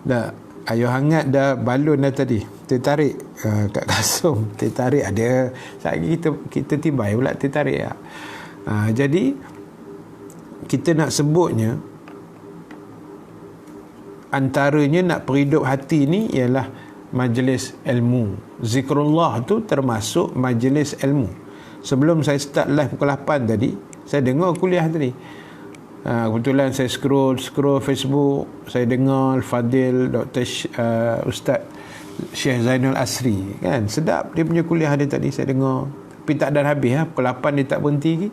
Dah, air hangat dah, balon dah tadi. Tertarik kat kasum. Tertarik ada. Sekali kita tibai pula tertarik. Jadi, kita nak sebutnya, antaranya nak perhidup hati ni ialah majlis ilmu. Zikrullah tu termasuk majlis ilmu. Sebelum saya start live pukul 8 tadi, saya dengar kuliah tadi. Kebetulan saya scroll Facebook, saya dengar Al-Fadil Dr. Ustaz Syekh Zainal Asri, kan, sedap dia punya kuliah dia tadi, saya dengar. Tapi tak ada habis, pukul 8 dia tak berhenti lagi,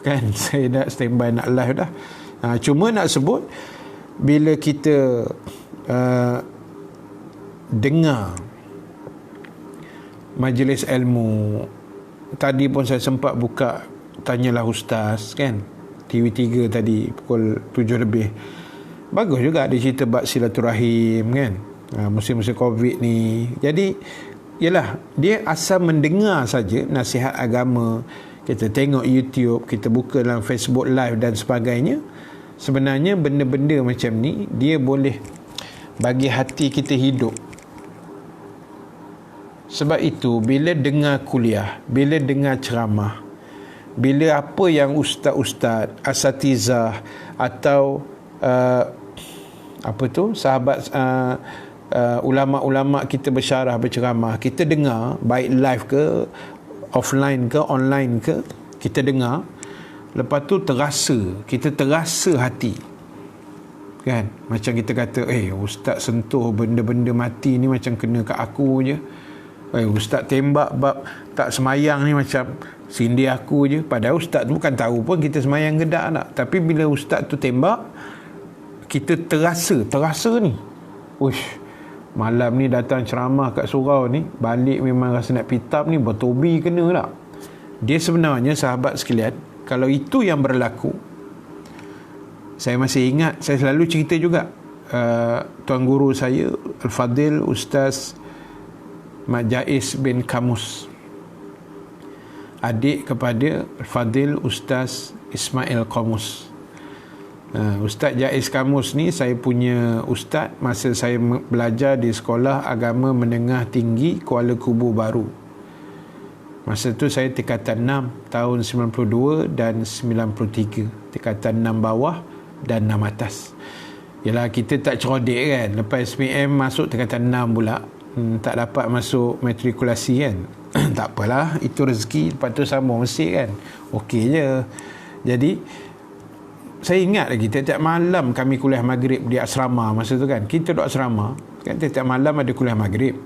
kan. Saya dah standby nak live dah. Cuma nak sebut, bila kita dengar majlis ilmu, tadi pun saya sempat buka Tanyalah Ustaz, kan, TV3 tadi pukul 7 lebih. Bagus juga dia cerita bab silaturahim, kan, musim-musim Covid ni. Jadi yalah, dia asal mendengar saja nasihat agama, kita tengok YouTube, kita buka dalam Facebook Live dan sebagainya, sebenarnya benda-benda macam ni dia boleh bagi hati kita hidup. Sebab itu, bila dengar kuliah, bila dengar ceramah, bila apa yang ustaz-ustaz, asatizah atau sahabat ulama-ulama kita bersyarah, berceramah, kita dengar, baik live ke, offline ke, online ke, kita dengar, lepas tu kita terasa hati, kan. Macam kita kata, ustaz sentuh benda-benda mati ni macam kena kat aku je. Ustaz tembak bab tak semayang ni macam sindir aku je. Padahal ustaz tu bukan tahu pun kita semayang ke tak. Tapi bila ustaz tu tembak, kita terasa ni, malam ni datang ceramah kat surau ni, balik memang rasa nak pitap ni, bertobi kena tak. Dia sebenarnya, sahabat sekalian, kalau itu yang berlaku, saya masih ingat, saya selalu cerita juga, tuan guru saya Al-Fadil Ustaz Mak Jais bin Kamus, adik kepada Al-Fadil Ustaz Ismail Kamus. Ustaz Jais Kamus ni saya punya ustaz masa saya belajar di Sekolah Agama Menengah Tinggi Kuala Kubu Baru. Masa tu saya tingkatan 6 tahun 92 dan 93, tingkatan 6 bawah dan 6 atas. Yalah, kita tak cerodik kan, lepas SPM masuk tingkatan 6 pula, tak dapat masuk matrikulasi, kan. Tak apalah, itu rezeki, lepas tu sambung Mesir, kan, okey je. Jadi saya ingat lagi, tiap-tiap malam kami kuliah maghrib di asrama masa tu, kan, kita duduk asrama, kan, tiap-tiap malam ada kuliah maghrib.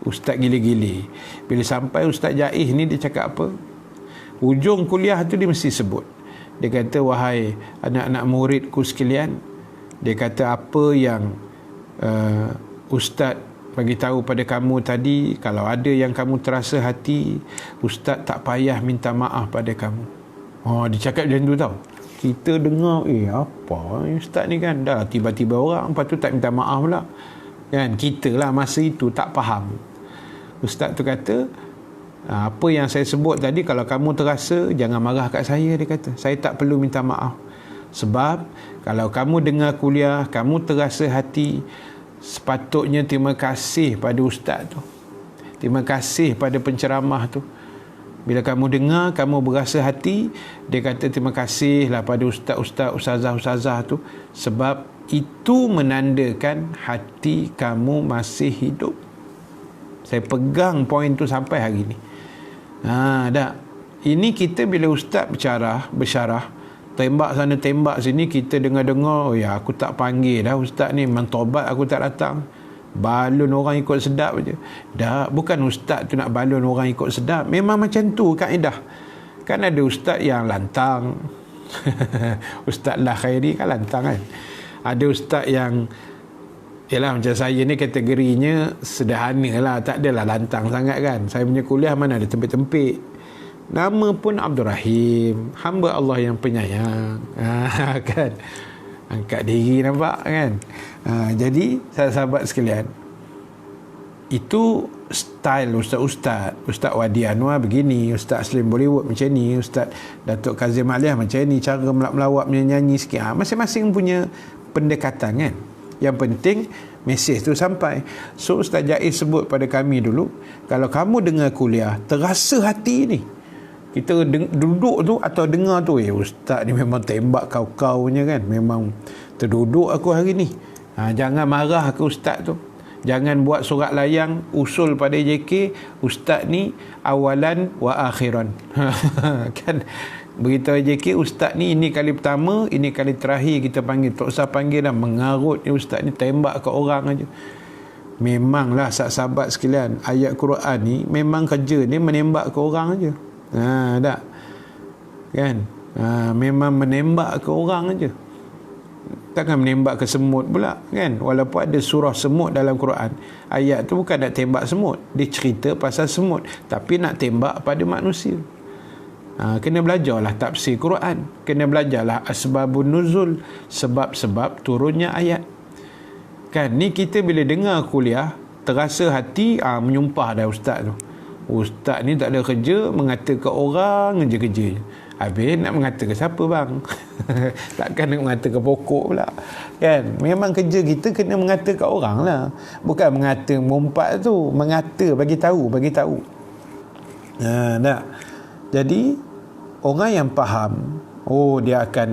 Ustaz gila-gila, bila sampai Ustaz Jais ni, dia cakap apa, ujung kuliah tu dia mesti sebut, dia kata, wahai anak-anak muridku sekalian, dia kata, apa yang Ustaz bagi tahu pada kamu tadi, kalau ada yang kamu terasa hati, Ustaz tak payah minta maaf pada kamu. Dia cakap macam tu tau. Kita dengar, apa Ustaz ni, kan, dah tiba-tiba orang, lepas tu tak minta maaf pula, kan. Kita lah masa itu tak faham. Ustaz tu kata, apa yang saya sebut tadi, kalau kamu terasa, jangan marah kat saya, dia kata. Saya tak perlu minta maaf. Sebab kalau kamu dengar kuliah, kamu terasa hati, sepatutnya terima kasih pada ustaz tu, terima kasih pada penceramah tu. Bila kamu dengar, kamu berasa hati, dia kata terima kasihlah pada ustaz-ustaz, ustazah-ustazah tu, sebab itu menandakan hati kamu masih hidup. Saya pegang poin tu sampai hari ni. Dah. Ini kita bila ustaz bersyarah, tembak sana tembak sini, kita dengar-dengar, aku tak panggil dah ustaz ni, memang tobat aku tak datang. Balon orang ikut sedap je. Dah, bukan ustaz tu nak balon orang ikut sedap, memang macam tu kaedah. Kan ada ustaz yang lantang. Ustaz lah Khairi kan lantang, kan. Ada ustaz yang, yalah, macam saya ni kategorinya sederhana lah, tak adalah lantang sangat, kan. Saya punya kuliah mana ada tempik-tempik. Nama pun Abdul Rahim, hamba Allah yang penyayang. Kan, angkat diri, nampak, kan. Jadi sahabat sekalian, itu style ustaz-ustaz. Ustaz Wadi Anwar begini, Ustaz Slim Bollywood macam ni, Ustaz Datuk Kazim Aliah macam ni, cara melawak menyanyi sikit. Masing-masing punya pendekatan kan. Yang penting mesej tu sampai. So Ustaz Jaiz sebut pada kami dulu, kalau kamu dengar kuliah terasa hati ni, kita duduk tu atau dengar tu, ustaz ni memang tembak kau-kau punya kan, memang terduduk aku hari ni. Jangan marah ke ustaz tu, jangan buat surat layang usul pada JK, ustaz ni awalan wa akhiran. Kan beritahu JK, ustaz ni ini kali pertama, ini kali terakhir kita panggil, tak usah panggil dah, mengarut ni ustaz ni, tembak ke orang aja. Memanglah sahabat sekalian, ayat Quran ni memang kerja ni menembak ke orang aja. Tak kan, memang menembak ke orang aja, takkan menembak ke semut pula kan. Walaupun ada surah semut dalam Quran, ayat tu bukan nak tembak semut, dia cerita pasal semut, tapi nak tembak pada manusia. Kena belajarlah tafsir Quran, kena belajarlah asbabun nuzul, sebab-sebab turunnya ayat kan. Ni kita bila dengar kuliah terasa hati, menyumpah dah ustaz tu. Ustaz ni tak ada kerja, mengata ke orang je kerja. Habis nak mengata ke siapa bang? Takkan nak mengata ke pokok pula kan. Memang kerja kita kena mengata ke orang lah, bukan mengata mengumpat tu, mengata bagi tahu. Tak. Jadi orang yang faham, dia akan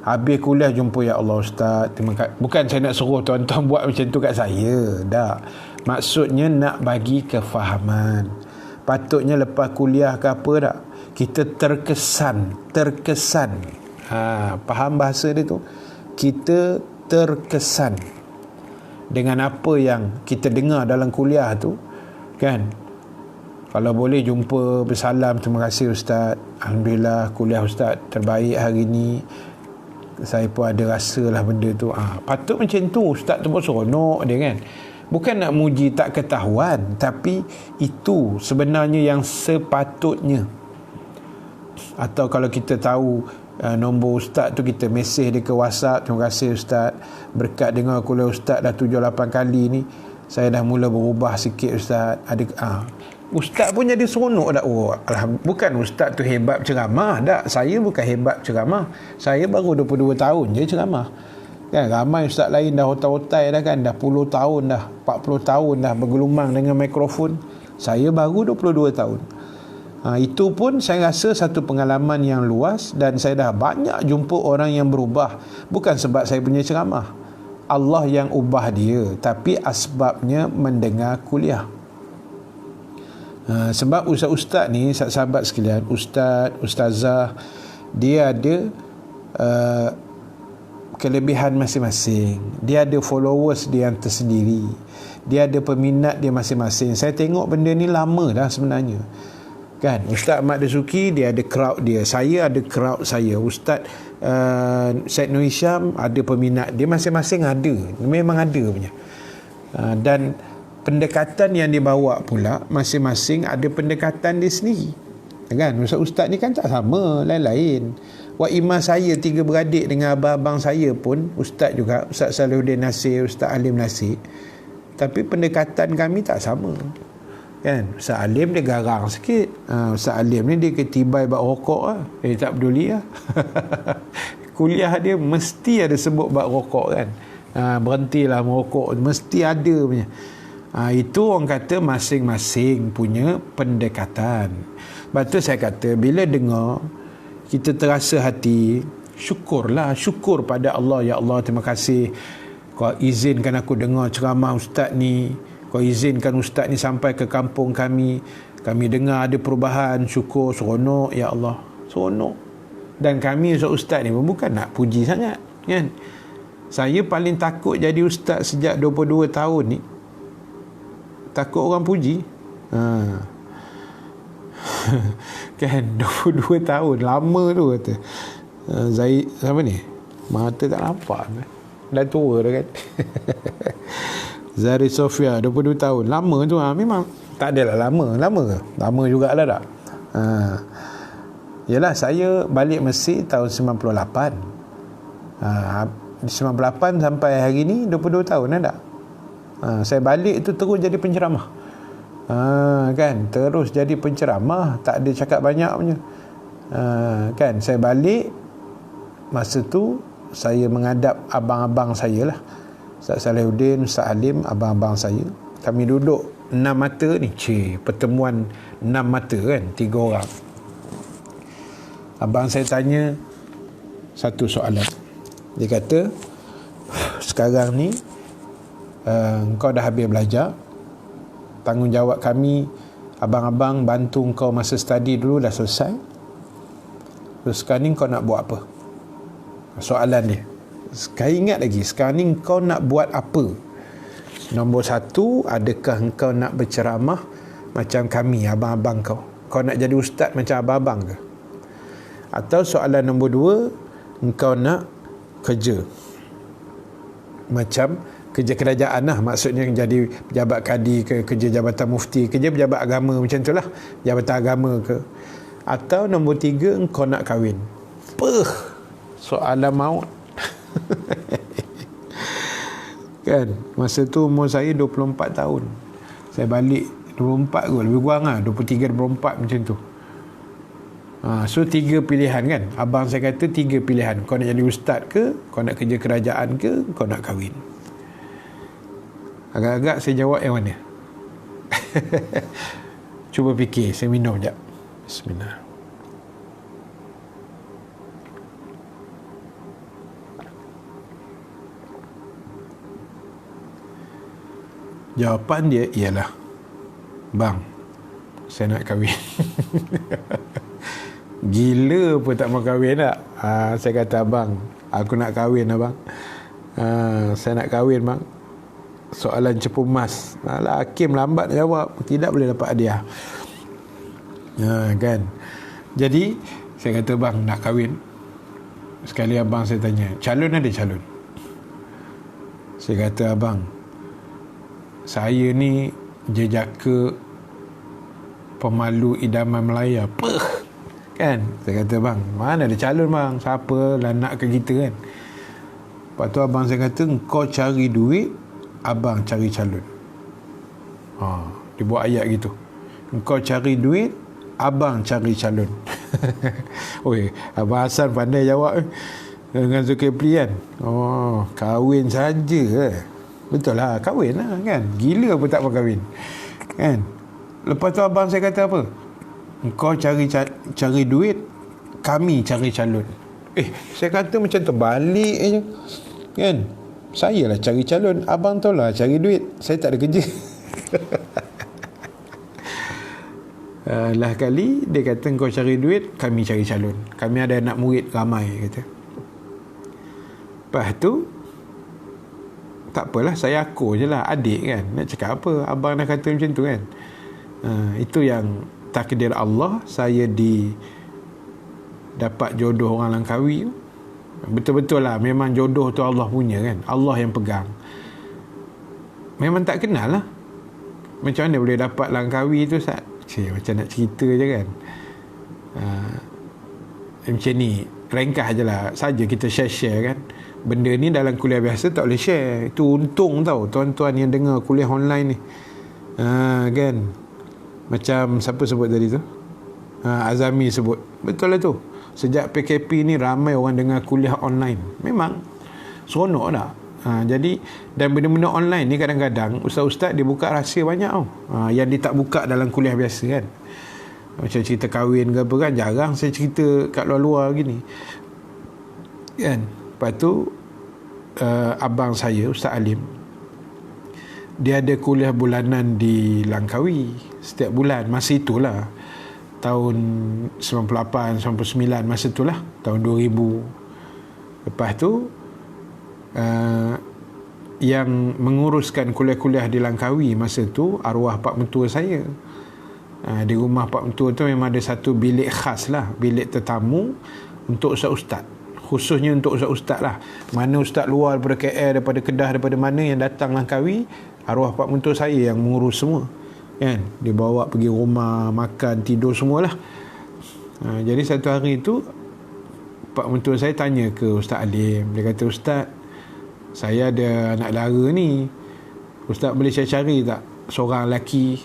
habis kuliah jumpa, ya Allah ustaz, terima kasih. Bukan saya nak suruh tuan-tuan buat macam tu kat saya, tak. Maksudnya nak bagi kefahaman. Patutnya lepas kuliah ke apa tak, kita terkesan. Faham bahasa dia tu? Kita terkesan dengan apa yang kita dengar dalam kuliah tu kan. Kalau boleh jumpa, bersalam, terima kasih ustaz, alhamdulillah kuliah ustaz terbaik hari ni, saya pun ada rasa lah benda tu. Patut macam tu, ustaz tu pun seronok dia kan. Bukan nak muji tak ketahuan, tapi itu sebenarnya yang sepatutnya. Atau kalau kita tahu nombor ustaz tu, kita mesej dia ke WhatsApp, terima kasih ustaz, berkat dengar kuliah ustaz dah 7-8 kali ni, saya dah mula berubah sikit ustaz. Ustaz pun jadi seronok dah. Bukan ustaz tu hebat ceramah, tak. Saya bukan hebat ceramah, saya baru 22 tahun je ceramah kan. Ramai ustaz lain dah otai-otai dah kan, dah 10 tahun dah, 40 tahun dah bergelumang dengan mikrofon. Saya baru 22 tahun. Itu pun saya rasa satu pengalaman yang luas, dan saya dah banyak jumpa orang yang berubah, bukan sebab saya punya ceramah, Allah yang ubah dia, tapi asbabnya mendengar kuliah. Sebab ustaz-ustaz ni, sahabat sekalian, ustazah, dia ada kelebihan masing-masing, dia ada followers dia yang tersendiri, dia ada peminat dia masing-masing. Saya tengok benda ni lama dah sebenarnya kan. Ustaz Ahmad Dasuki dia ada crowd dia, saya ada crowd saya, Ustaz Syed Nur Hisham ada peminat dia masing-masing, ada, memang ada punya. Dan pendekatan yang dibawa pula masing-masing ada pendekatan dia sendiri kan. Ustaz ni kan tak sama, lain-lain. Wak Imah saya 3 beradik dengan abang-abang saya pun ustaz juga, Ustaz Salihuddin Nasir, Ustaz Alim Nasir, tapi pendekatan kami tak sama kan. Ustaz Alim dia garang sikit, Ustaz Alim ni dia ketibai bak rokok lah, tak peduli lah. Kuliah dia mesti ada sebut bak rokok kan, berhentilah merokok, mesti ada punya. Itu orang kata masing-masing punya pendekatan. Sebab tu saya kata, bila dengar kita terasa hati, syukurlah, syukur pada Allah. Ya Allah, terima kasih kau izinkan aku dengar ceramah ustaz ni, kau izinkan ustaz ni sampai ke kampung kami dengar ada perubahan, syukur, seronok ya Allah, seronok. Dan kami ustaz ni pun bukan nak puji sangat kan. Saya paling takut jadi ustaz sejak 22 tahun ni, takut orang puji. Kan 22 tahun lama tu kata. Zaid siapa ni? Mata tak nampak. Dah tua dah kan. Zari Sofia 22 tahun. Lama tu memang tak adalah lama ke? Lama jugalah tak. Yalah, saya balik Mesir tahun 98. 98 sampai hari ni 22 tahun dah tak. Saya balik tu terus jadi penceramah. Kan, terus jadi penceramah, tak ada cakap banyak punya. Kan, saya balik masa tu saya menghadap abang-abang saya lah, Ustaz Salihuddin, Ustaz Halim, abang-abang saya. Kami duduk 6 mata ni, pertemuan 6 mata kan, 3 orang. Abang saya tanya satu soalan. Dia kata, sekarang ni kau dah habis belajar, tanggungjawab kami, abang-abang bantu kau masa study dulu dah selesai. Terus sekarang ni kau nak buat apa? Soalan dia. Sekarang ingat lagi, sekarang ni kau nak buat apa? Nombor 1, adakah kau nak berceramah macam kami, abang-abang kau? Kau nak jadi ustaz macam abang-abang ke? Atau soalan nombor 2, engkau nak kerja macam kerja kerajaan lah, maksudnya jadi pejabat kadi ke, kerja jabatan mufti, kerja pejabat agama macam tu lah, jabatan agama ke. Atau nombor 3, engkau nak kahwin. Soalan maut. Kan, masa tu umur saya 24 tahun. Saya balik 24 kot, lebih kurang lah, 23-24 macam tu. So 3 pilihan kan. Abang saya kata 3 pilihan. Kau nak jadi ustaz ke, kau nak kerja kerajaan ke, kau nak kahwin. Agak-agak saya jawab yang mana? Cuba fikir, saya minum sekejap. Bismillah. Jawapan dia ialah, bang, saya nak kahwin. Gila pun tak mau kahwin tak? Saya kata, abang, aku nak kahwin abang. Saya nak kahwin bang. Soalan cepu emas. Hakim lambat jawab, tidak boleh dapat hadiah. Kan. Jadi saya kata, bang, nak kahwin. Sekali abang saya tanya, calon ada calon? Saya kata, abang, saya ni jejaka pemalu idaman Melaya. Kan, saya kata, bang, mana ada calon bang, siapa lah nak ke kita kan. Lepas tu abang saya kata, kau cari duit, abang cari calon. Dia buat ayat gitu, kau cari duit, abang cari calon. Oi, Abang Hasan pandai jawab dengan Zulkifli kan. Kahwin saja. Betul lah, kahwin lah kan. Gila pun tak mau kahwin kan. Lepas tu abang saya kata apa? Kau cari duit, kami cari calon. Saya kata macam terbalik je kan. Saya lah cari calon, abang tu lah cari duit. Saya tak ada kerja. Lah kali dia kata kau cari duit, kami cari calon. Kami ada anak murid ramai kata. Lepas tu tak apalah, saya aku je lah, adik kan, nak cakap apa, abang dah kata macam tu kan. Itu yang takdir Allah, saya dapat jodoh orang Langkawi. Betul-betul lah, memang jodoh tu Allah punya kan, Allah yang pegang. Memang tak kenal lah, macam mana boleh dapat Langkawi tu macam nak cerita je kan. Macam ni, ringkas je lah, saja kita share-share kan. Benda ni dalam kuliah biasa tak boleh share. Itu untung tau tuan-tuan yang dengar kuliah online ni. Kan, macam siapa sebut tadi tu, Azami sebut, betul lah tu. Sejak PKP ni ramai orang dengar kuliah online. Memang seronok tak? Jadi, dan benda-benda online ni kadang-kadang ustaz-ustaz dia buka rahsia banyak tau, yang dia tak buka dalam kuliah biasa kan. Macam cerita kahwin ke apa kan, jarang saya cerita kat luar-luar gini kan. Lepas tu abang saya, Ustaz Alim, dia ada kuliah bulanan di Langkawi setiap bulan. Masa itulah tahun 98, 99, masa itulah tahun 2000. Lepas tu yang menguruskan kuliah-kuliah di Langkawi masa tu arwah pak mentua saya. Di rumah pak mentua tu memang ada satu bilik khas lah, bilik tetamu untuk ustaz-ustaz, khususnya untuk ustaz-ustaz lah. Mana ustaz luar daripada KL, daripada Kedah, daripada mana yang datang Langkawi, arwah pak mentua saya yang mengurus semua kan. Dia bawa pergi rumah, makan, tidur semualah. Jadi satu hari tu pak mentua saya tanya ke Ustaz Alim. Dia kata, ustaz, saya ada anak dara ni, ustaz boleh saya cari tak seorang lelaki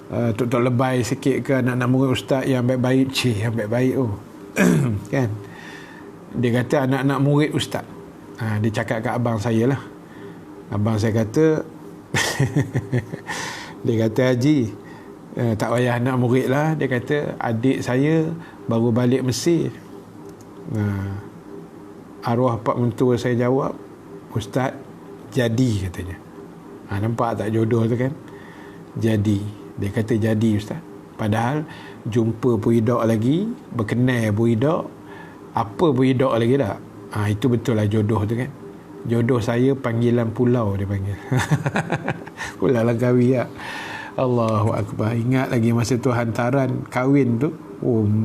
tok lebay sikit ke anak-anak murid ustaz yang baik-baik, yang baik-baik kan. Dia kata anak-anak murid ustaz. Dia cakap kat abang saya lah. Abang saya kata dia kata, Haji, tak payah anak murid lah. Dia kata adik saya baru balik Mesir. Arwah pak mentua saya jawab, ustaz, jadi katanya. Nampak tak jodoh tu kan? Jadi. Dia kata jadi ustaz. Padahal jumpa Puidak lagi, berkenal Puidak, apa Puidak lagi tak? Itu betul lah jodoh tu kan. Jodoh saya panggilan pulau dia panggil. Pulau Langkawi tak? Allahu Akbar. Ingat lagi masa tu hantaran kahwin tu,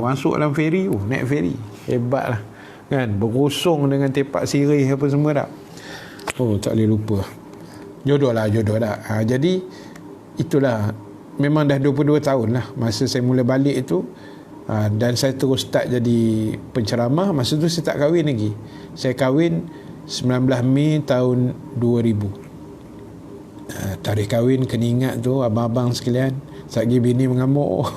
masuk dalam feri, naik feri. Hebat lah kan, berusung dengan tepak sirih apa semua tak? Tak boleh lupa. Jodoh tak? Jadi itulah, memang dah 22 tahun lah masa saya mula balik itu. Dan saya terus start jadi penceramah. Masa tu saya tak kahwin lagi. Saya kahwin 19 Mei tahun 2000. Tarikh kahwin kena ingat tu abang-abang sekalian. Satgi bini mengamuk.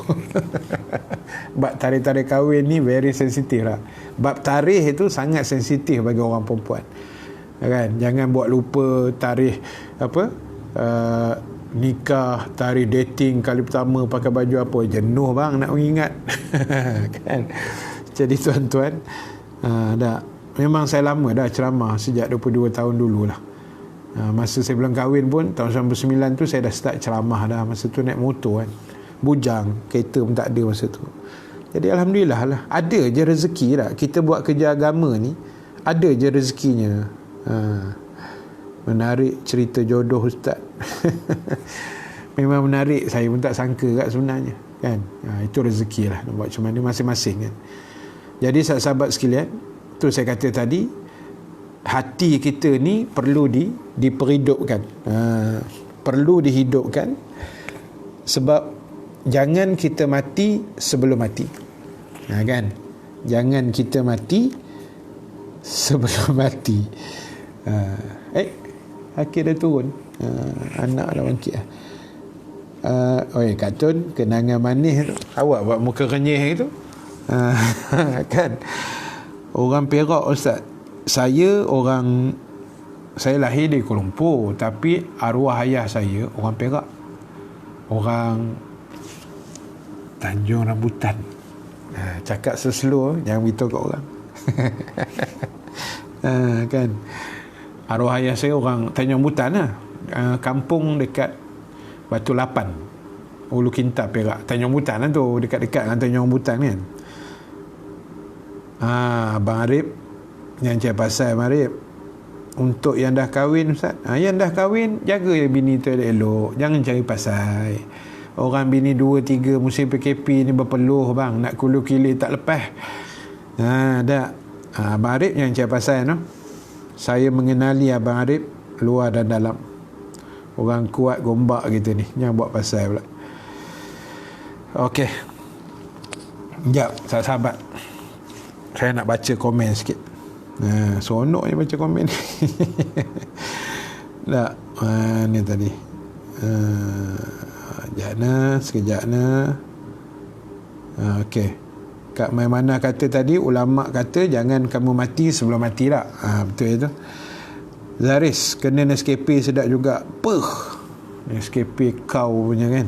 Bab tarikh-tarikh kahwin ni very sensitif lah. Bab tarikh itu sangat sensitif bagi orang perempuan kan. Jangan buat lupa tarikh nikah, tarikh dating kali pertama pakai baju apa. Jenuh bang nak mengingat. Kan. Jadi tuan-tuan, memang saya lama dah ceramah sejak 22 tahun dulu lah. Masa saya belum kahwin pun tahun 99 tu saya dah start ceramah dah. Masa tu naik motor kan, bujang, kereta pun tak ada masa tu. Jadi alhamdulillah lah, ada je rezeki lah. Kita buat kerja agama ni ada je rezekinya. Menarik cerita jodoh ustaz. Memang menarik, saya pun tak sangka kat sebenarnya kan. Itu rezeki lah, nak buat macam mana masing-masing kan. Jadi sahabat-sahabat sekalian, tu saya kata tadi, hati kita ni perlu diperhidupkan. Perlu dihidupkan, sebab jangan kita mati sebelum mati. Kan? Jangan kita mati sebelum mati. Akhir dah turun. Anak dah bangkit lah. Kak Tun, kenangan manis tu. Awak buat muka renyih tu. Kan? Orang Perak ustaz. Saya lahir di Kuala Lumpur, tapi arwah ayah saya orang Perak. Orang Tanjung Rambutan. Cakap slow, jangan beritahu kat orang. Kan? Arwah ayah saya orang Tanjung Rambutan lah. Kampung dekat Batu Lapan, Ulu Kintab, Perak. Tanjung Rambutan lah tu, dekat-dekat dengan Tanjung Rambutan kan. Abang Arif yang cakap pasal Abang Arif, untuk yang dah kahwin ustaz, yang dah kahwin jaga bini tu elok, jangan cari pasal. Orang bini 2-3 musim PKP ni berpeluh bang, nak kulu kilir tak lepas. Abang Arif yang cakap pasal no? Saya mengenali Abang Arif luar dan dalam. Orang kuat gombak gitu ni, jangan buat pasal pula. Okey, sekejap sahabat, saya nak baca komen sikit. Seronok je baca komen ni. Tak, ni tadi. Sekejap na. Okey. Kak Maimana kata tadi, ulama kata jangan kamu mati sebelum mati tak? Betul itu. Zaris, kena Nescafe sedap juga. Nescafe kau punya kan.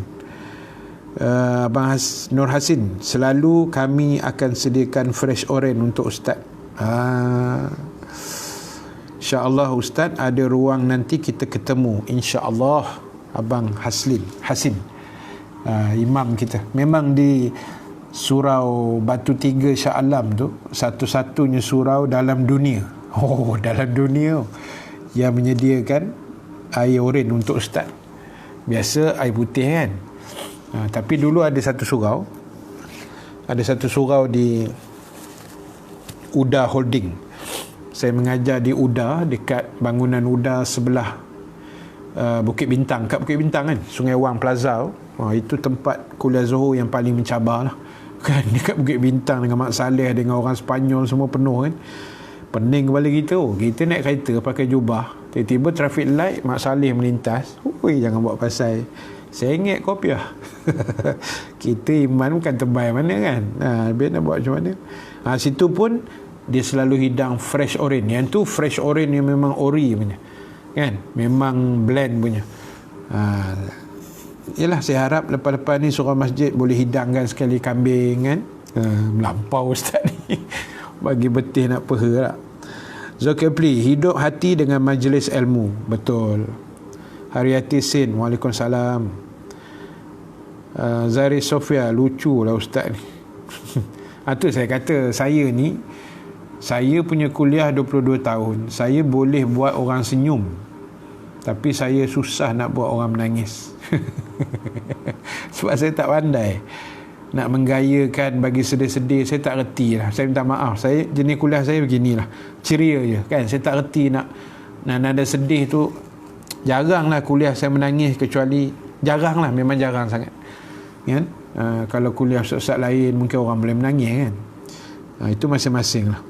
Abang Nur Hasin, selalu kami akan sediakan fresh orange untuk ustaz. InsyaAllah ustaz ada ruang nanti kita ketemu, insyaAllah. Abang Hasin, imam kita. Memang di Surau Batu Tiga Shah Alam tu satu-satunya surau dalam dunia, dalam dunia yang menyediakan air oren untuk ustaz. Biasa air putih kan. Tapi dulu ada satu surau di Uda Holding. Saya mengajar di Uda, dekat bangunan Uda sebelah Bukit Bintang, kat Bukit Bintang kan, Sungai Wang Plaza. Itu tempat kuliah Zuhur yang paling mencabar lah kan, dekat Bukit Bintang, dengan Mak Saleh, dengan orang Sepanyol semua penuh kan. Pening kepala kita. Kita naik kereta pakai jubah, tiba-tiba traffic light, Mak Saleh melintas. Jangan buat pasal. RM1 kopiah. Kita iman bukan tebal mana kan. Biar nak buat macam mana. Situ pun dia selalu hidang fresh orange. Yang tu fresh orange yang memang ori punya kan, memang blend punya. Yalah, saya harap lepas-lepas ni surau masjid boleh hidangkan sekali kambing kan. Melampau ustaz ni. Bagi betih nak peha tak. Zulkifli, hidup hati dengan majlis ilmu. Betul. Haryati Sin, Waalaikumsalam. Zari Sofia, lucu lah ustaz ni. Itu saya kata, saya punya kuliah 22 tahun. Saya boleh buat orang senyum, tapi saya susah nak buat orang menangis. Sebab saya tak pandai nak menggayakan bagi sedih-sedih. Saya tak reti lah. Saya minta maaf. Saya jenis kuliah saya beginilah, ceria je kan. Saya tak reti nak ada sedih tu. Jarang lah kuliah saya menangis, kecuali jarang lah, memang jarang sangat kan. Kalau kuliah ustaz-ustaz lain mungkin orang boleh menangis kan. Itu masing-masing lah.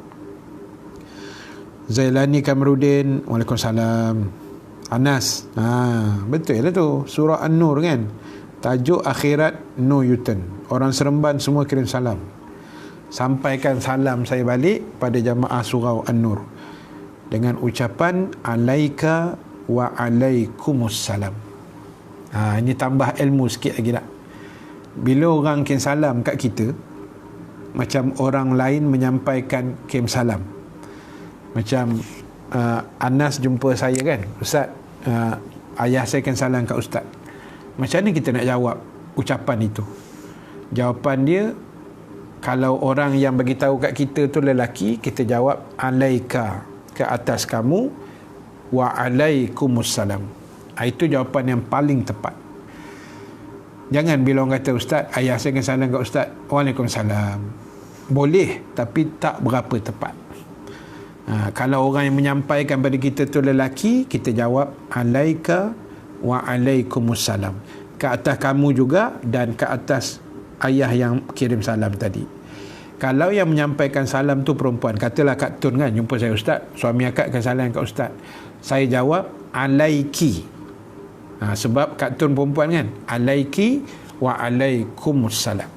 Zailani Kamrudin, Waalaikumsalam. Anas, betul lah tu, surah An-Nur kan. Tajuk akhirat no U-turn. Orang Seremban semua kirim salam. Sampaikan salam saya balik pada jamaah surau An-Nur dengan ucapan alaika wa alaikumussalam. Ini tambah ilmu sikit lagi tak. Bila orang kirim salam kat kita, macam orang lain menyampaikan kirim salam. Macam Anas jumpa saya kan, ustaz, ayah saya kirim salam kat ustaz. Macam mana kita nak jawab ucapan itu? Jawapan dia, kalau orang yang bagi tahu kat kita tu lelaki, kita jawab alaika, ke atas kamu, wa alaikumussalam. Itu jawapan yang paling tepat. Jangan bila orang kata, ustaz, ayah saya kirim salam kat ustaz, Waalaikumsalam. Boleh, tapi tak berapa tepat. Kalau orang yang menyampaikan pada kita tu lelaki, kita jawab alaika wa alaikumussalam, ke atas kamu juga dan ke atas ayah yang kirim salam tadi. Kalau yang menyampaikan salam tu perempuan, katalah Kak Tun kan jumpa saya, ustaz, suami akak kirim salam kat ustaz, saya jawab alaiki. Sebab Kak Tun perempuan kan, alaiki wa alaikumussalam.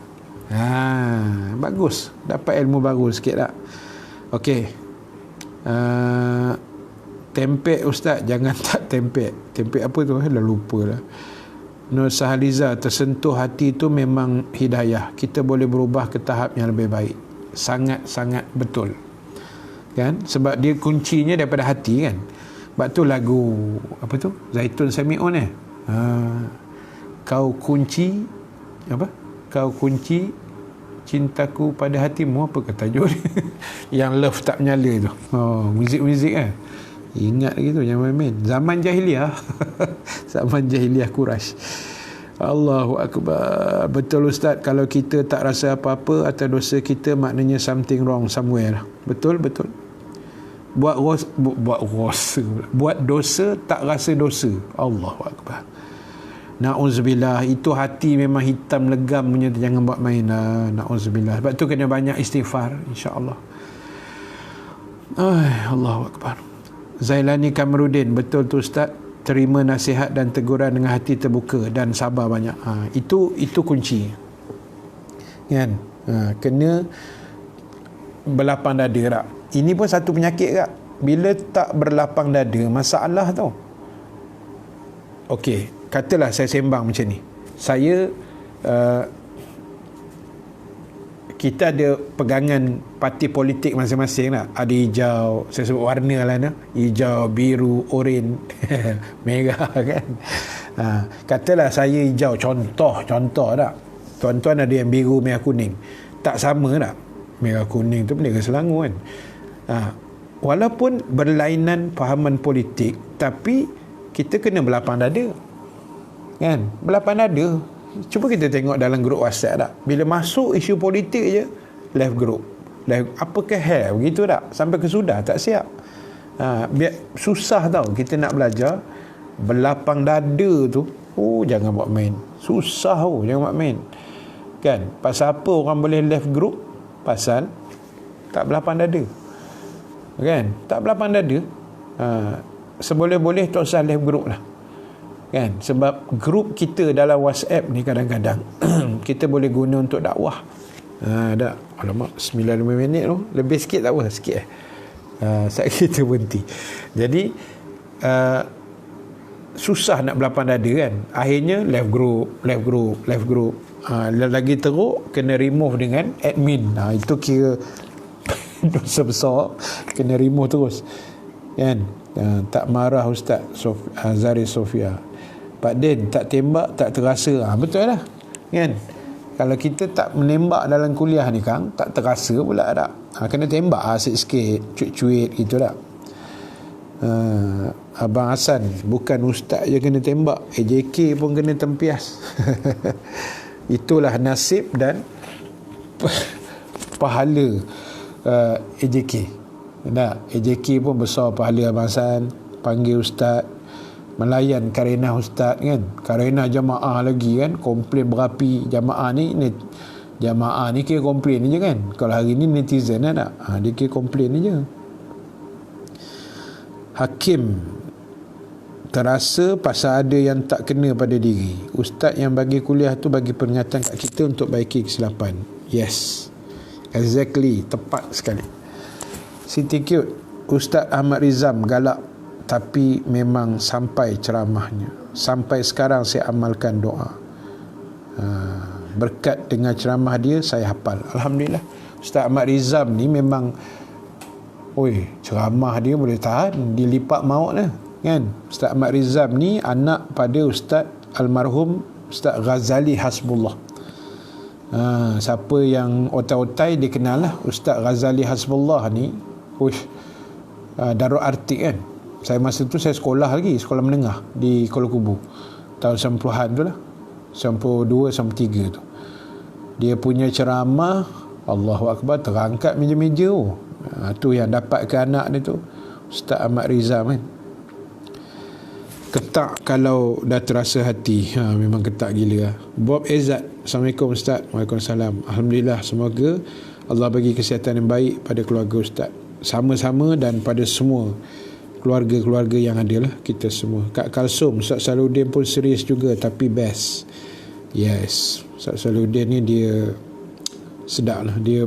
Bagus, dapat ilmu baru sikit tak. Okey. Tempek ustaz, jangan tak tempek. Tempek apa tu? Dah lupa lah. Nur Sahaliza, tersentuh hati tu memang hidayah. Kita boleh berubah ke tahap yang lebih baik. Sangat-sangat betul kan, sebab dia kuncinya daripada hati kan. Sebab tu lagu apa tu, Zaitun Sami'un kau kunci apa, kau kunci cintaku pada hatimu, apa kata tajuk dia? Yang love tak menyala tu. Muzik-muzik kan. Ingat lagi tu, jangan main-main. Zaman jahiliah. Zaman jahiliah Quraisy. Allahu Akbar. Betul ustaz, kalau kita tak rasa apa-apa atas dosa kita, maknanya something wrong somewhere. Betul. Buat dosa tak rasa dosa. Allahu Akbar. Na'udzubillah. Itu hati memang hitam legam punya, jangan buat main lah. Na'udzubillah. Sebab tu kena banyak istighfar, insya-Allah. Allahu Akbar. Zailani Kamrudin, betul tu ustaz, terima nasihat dan teguran dengan hati terbuka dan sabar banyak. Itu kunci kan. Kena berlapang dada tak. Ini pun satu penyakit tak. Bila tak berlapang dada, masalah tau. Okey, katalah saya sembang macam ni, saya kita ada pegangan parti politik masing-masing lah. Ada hijau, saya sebut warna lah nah. Hijau, biru, oren, merah kan. Katalah saya hijau, contoh tak. Tuan-tuan ada yang biru, merah, kuning. Tak sama tak. Merah kuning tu bendera Selangor kan. Walaupun berlainan fahaman politik, tapi kita kena berlapang dada kan. Berlapang dada. Cuba kita tengok dalam grup WhatsApp tak. Bila masuk isu politik je, left group. Apakah hal begitu tak? Sampai ke sudah tak siap. Biar susah tau kita nak belajar. Berlapang dada tu, jangan buat main. Susah jangan buat main. Kan? Pasal apa orang boleh left group? Pasal tak berlapang dada. Kan? Tak berlapang dada. Seboleh-boleh tak usah left group lah. kan. Sebab grup kita dalam WhatsApp ni kadang-kadang kita boleh guna untuk dakwah. Dah alamak 95 minit tu, lebih sikit tak apa, sikit saat kita berhenti. Jadi susah nak berlapang dada kan. Akhirnya left group. Lagi teruk kena remove dengan admin. Itu kira dosa besar, kena remove terus kan. Tak marah Ustaz Zari Sofia, Pak Din tak tembak tak terasa. Betul lah kan. Kalau kita tak menembak dalam kuliah ni Kang, tak terasa pula tak. Kena tembak sikit-sikit, cuit-cuit gitu tak. Abang Hasan, bukan Ustaz je kena tembak, AJK pun kena tempias. Itulah nasib dan pahala AJK. AJK pun besar pahala Abang Hasan, panggil Ustaz, melayan Karina Ustaz kan. Karina jamaah lagi kan, komplain berapi. Jamaah ni kira komplain je kan. Kalau hari ni netizen lah tak, dia kira komplain je. Hakim terasa pasal ada yang tak kena pada diri. Ustaz yang bagi kuliah tu bagi peringatan kat kita untuk baiki kesilapan. Yes, exactly, tepat sekali. Siti Cute, Ustaz Ahmad Rizam galak, tapi memang sampai ceramahnya. Sampai sekarang saya amalkan doa. Berkat dengan ceramah dia saya hafal. Alhamdulillah. Ustaz Ahmad Rizam ni memang ceramah dia boleh tahan, dilipat maut lah kan. Ustaz Ahmad Rizam ni anak pada Ustaz almarhum Ustaz Ghazali Hasbullah. Siapa yang otai-otai dia kenal lah Ustaz Ghazali Hasbullah ni. Darul Artik kan. Saya masa tu saya sekolah lagi, sekolah menengah di Kuala Kubu tahun 90-an tu lah, 92, 93 tu. Dia punya ceramah, Allahu Akbar, terangkat meja-meja tu yang dapat ke anak dia tu Ustaz Ahmad Rizam kan. Ketak kalau dah terasa hati. Memang ketak gila lah. Bob Ezat, Assalamualaikum Ustaz. Waalaikumsalam. Alhamdulillah, semoga Allah bagi kesihatan yang baik pada keluarga Ustaz, sama-sama, dan pada semua keluarga-keluarga yang ada lah, kita semua. Kak Kalsum, Ustaz Saludin pun serius juga tapi best. Yes, Ustaz Saludin ni dia sedap lah. Dia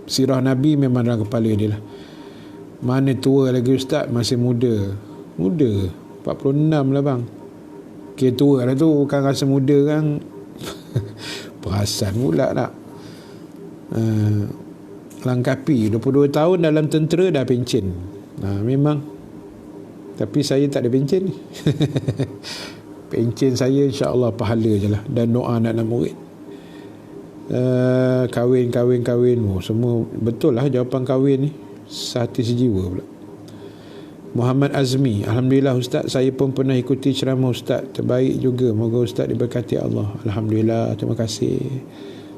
sirah Nabi memang dalam kepala dia lah. Mana tua lagi Ustaz, masih muda 46 lah bang. Kira tua lah tu, bukan rasa muda kan. Perasan pula tak. Langkapi 22 tahun dalam tentera dah pencen. Memang. Tapi saya tak ada pencen ni. Pencen saya insya-Allah pahala je lah, dan doa anak-anak murid. Kahwin semua betul lah jawapan kahwin ni, sehati sejiwa pula. Muhammad Azmi, Alhamdulillah Ustaz, saya pun pernah ikuti ceramah Ustaz, terbaik juga, moga Ustaz diberkati Allah. Alhamdulillah, terima kasih.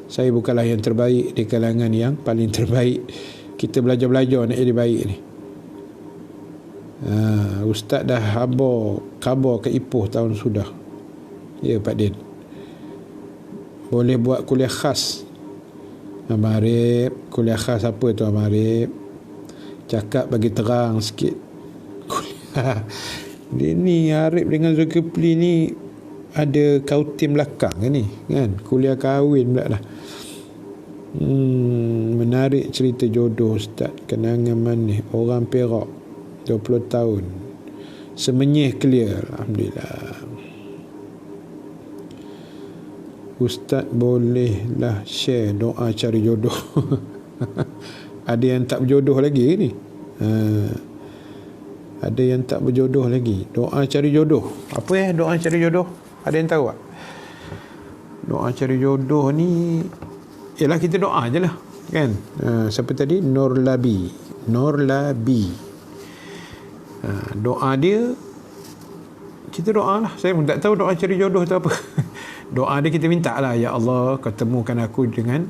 Saya bukanlah yang terbaik di kalangan yang paling terbaik. Kita belajar-belajar nak jadi baik ni. Ustaz dah khabar ke Ipoh tahun sudah. Ya Pak Din, boleh buat kuliah khas Abang Arif. Kuliah khas apa tu Abang Arif? Cakap bagi terang sikit. Kuliah dia ni Arif dengan Zulkifli ni ada kautim belakang kan ni kan. Kuliah kahwin pula dah. Menarik cerita jodoh Ustaz. Kenangan manis orang Perak 20 tahun. Semenyih clear, Alhamdulillah. Ustaz bolehlah share doa cari jodoh. Ada yang tak berjodoh lagi ni? Ada yang tak berjodoh lagi. Doa cari jodoh. Apa doa cari jodoh? Ada yang tahu tak? Doa cari jodoh ni ialah kita doa je lah kan. Siapa tadi? Norlabi. Doa dia, kita doa lah. Saya pun tak tahu doa cari jodoh tu apa. Doa dia kita minta lah, ya Allah, kau temukan aku dengan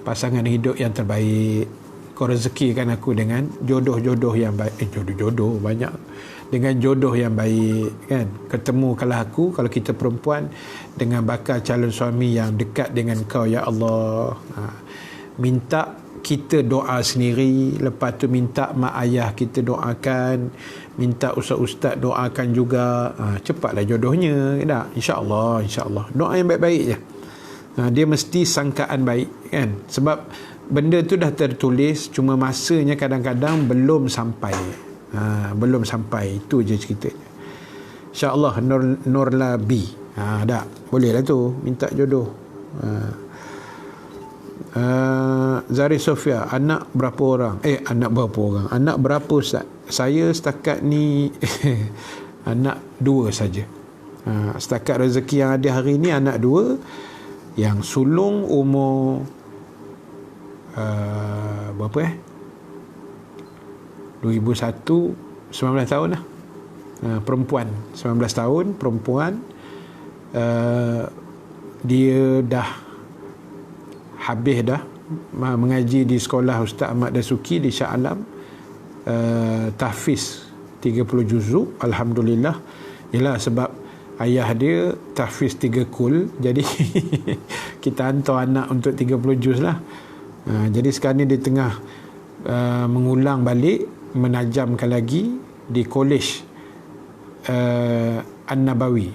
pasangan hidup yang terbaik, kau rezekikan aku dengan jodoh-jodoh yang baik. Jodoh-jodoh banyak, dengan jodoh yang baik kan. Ketemukanlah aku, kalau kita perempuan, dengan bakal calon suami yang dekat dengan kau, ya Allah. Minta kita doa sendiri, lepas tu minta mak ayah kita doakan, minta ustaz-ustaz doakan juga, cepatlah jodohnya tak? InsyaAllah doa yang baik-baik je. Dia mesti sangkaan baik kan, sebab benda tu dah tertulis, cuma masanya kadang-kadang belum sampai. Belum sampai, itu je ceritanya. InsyaAllah Nurla B. Tak boleh lah tu minta jodoh. Zari Sofia, anak berapa orang? Anak berapa Ustaz? Saya setakat ni anak 2 saja. Setakat rezeki yang ada hari ni anak 2. Yang sulung umur berapa 2001, 19 tahun lah. Perempuan 19 tahun, perempuan. Dia dah habis dah mengaji di sekolah Ustaz Ahmad Dasuki di Shah Alam, tahfiz 30 juzuk, alhamdulillah. Yalah, sebab ayah dia tahfiz 3 kul, jadi kita hantar anak untuk 30 juz lah. Jadi sekarang ni dia tengah mengulang balik, menajamkan lagi di Kolej An-Nabawi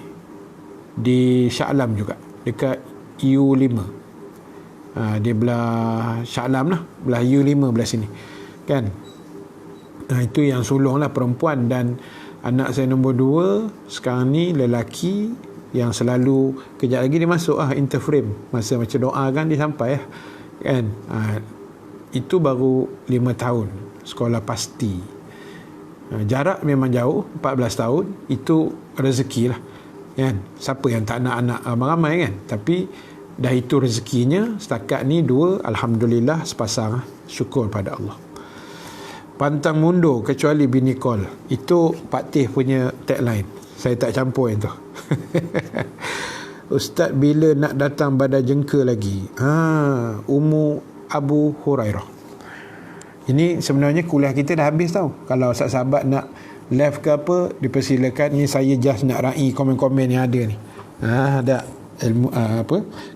di Shah Alam juga, dekat U5. Dia belah Shah Alam lah, belah U5 belah sini kan. Itu yang sulung lah, perempuan. Dan anak saya nombor 2 sekarang ni lelaki, yang selalu kejap lagi dia masuk interframe, masa macam doa kan dia sampai kan. Itu baru 5 tahun sekolah pasti. Jarak memang jauh, 14 tahun. Itu rezeki lah kan. Siapa yang tak nak anak ramai kan, tapi dah itu rezekinya. Setakat ni 2, alhamdulillah, sepasang. Syukur pada Allah. Pantang mundur kecuali bini kol. Itu Pak Teh punya tagline. Saya tak campur yang tu. Ustaz, bila nak datang Badar Jengka lagi? Ummu Abu Hurairah. Ini sebenarnya kuliah kita dah habis tau. Kalau sahabat nak live ke apa, dipersilakan. Ini saya just nak raih komen-komen yang ada ni. Ada ilmu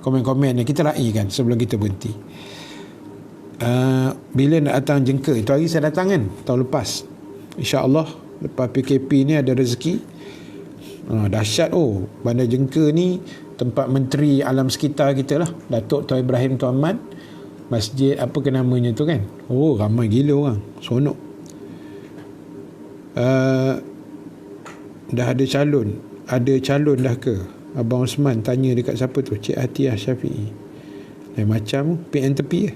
komen-komen yang kita raih kan sebelum kita berhenti. Bila nak datang Jengka? Itu hari saya datang kan, tahun lepas. InsyaAllah lepas PKP ni ada rezeki. Dahsyat. Bandar Jengka ni tempat menteri alam sekitar kita lah, Datuk Tuan Ibrahim Tuan Ahmad. Masjid apa ke namanya tu kan. Ramai gila orang, sonok. Dah ada calon dah ke? Abang Osman tanya dekat siapa tu, Cik Atiyah Syafi'i. Macam PN tepi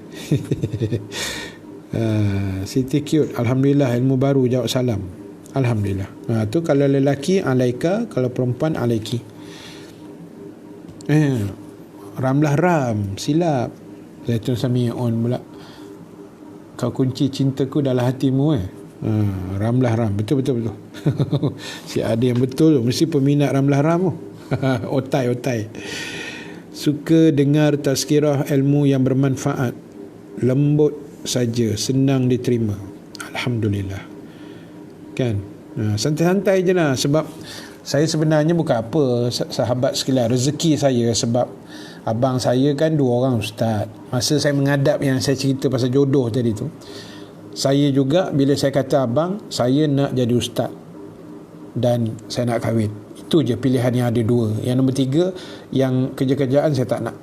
Siti Cute, alhamdulillah, ilmu baru, jawab salam. Alhamdulillah. Tu kalau lelaki alaika, kalau perempuan alaiki. Ramlah Ram, silap. Zaitun Sami'un pula. Kau kunci cintaku dalam hatimu Ramlah Ram. Betul. Si ada yang betul, mesti peminat Ramlah Ram tu. Otai. Suka dengar tazkirah ilmu yang bermanfaat, lembut saja, senang diterima. Alhamdulillah kan. Santai-santai je lah. Sebab saya sebenarnya bukan apa, sahabat sekalian, rezeki saya. Sebab abang saya kan 2 orang ustaz. Masa saya menghadap yang saya cerita pasal jodoh tadi tu, saya juga bila saya kata abang, saya nak jadi ustaz dan saya nak kahwin. Itu je pilihan yang ada 2. Yang nombor 3, yang kerja-kerjaan saya tak nak.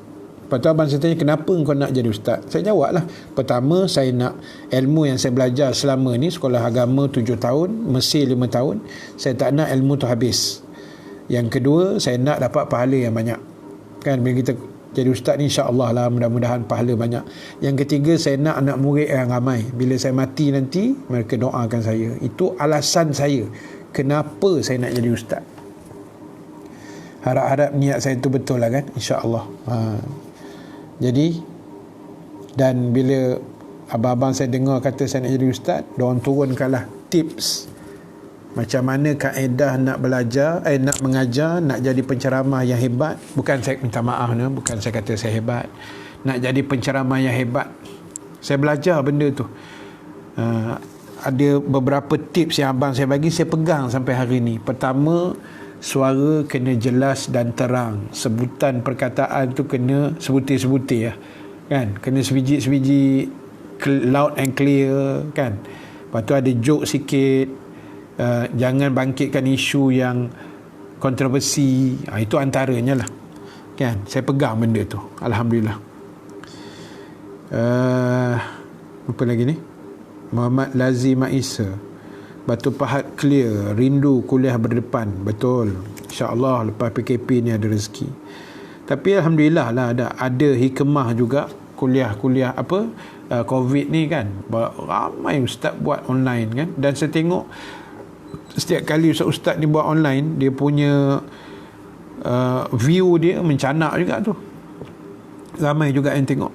Lepas tu abang saya tanya, kenapa kau nak jadi ustaz? Saya jawab lah. Pertama, saya nak ilmu yang saya belajar selama ni, sekolah agama 7 tahun, Mesir 5 tahun, saya tak nak ilmu tu habis. Yang kedua, saya nak dapat pahala yang banyak. Kan bila kita jadi ustaz ni, insya-Allah lah, mudah-mudahan pahala banyak. Yang ketiga, saya nak anak murid yang ramai. Bila saya mati nanti, mereka doakan saya. Itu alasan saya kenapa saya nak jadi ustaz. Harap-harap niat saya tu betul lah kan, insya-Allah. Jadi, dan bila abang-abang saya dengar kata saya nak jadi ustaz, diorang turunkanlah tips macam mana kaedah nak belajar, nak mengajar, nak jadi penceramah yang hebat. Bukan saya minta maaf, bukan saya kata saya hebat. Nak jadi penceramah yang hebat, saya belajar benda tu. Ada beberapa tips yang abang saya bagi, saya pegang sampai hari ni. Pertama, suara kena jelas dan terang. Sebutan perkataan tu kena sebutir-sebutir kan. Kena sebiji-sebiji loud and clear kan. Lepas tu ada joke sikit, jangan bangkitkan isu yang kontroversi. Itu antaranya lah kan. Saya pegang benda tu, alhamdulillah. Apa lagi ni? Muhammad Lazim Isa, Batu Pahat clear, rindu kuliah berdepan. Betul, insyaAllah lepas PKP ni ada rezeki. Tapi alhamdulillah lah, ada hikmah juga kuliah-kuliah COVID ni kan. Ramai ustaz buat online kan. Dan saya tengok setiap kali ustaz ni buat online, dia punya view dia mencanak juga tu. Ramai juga yang tengok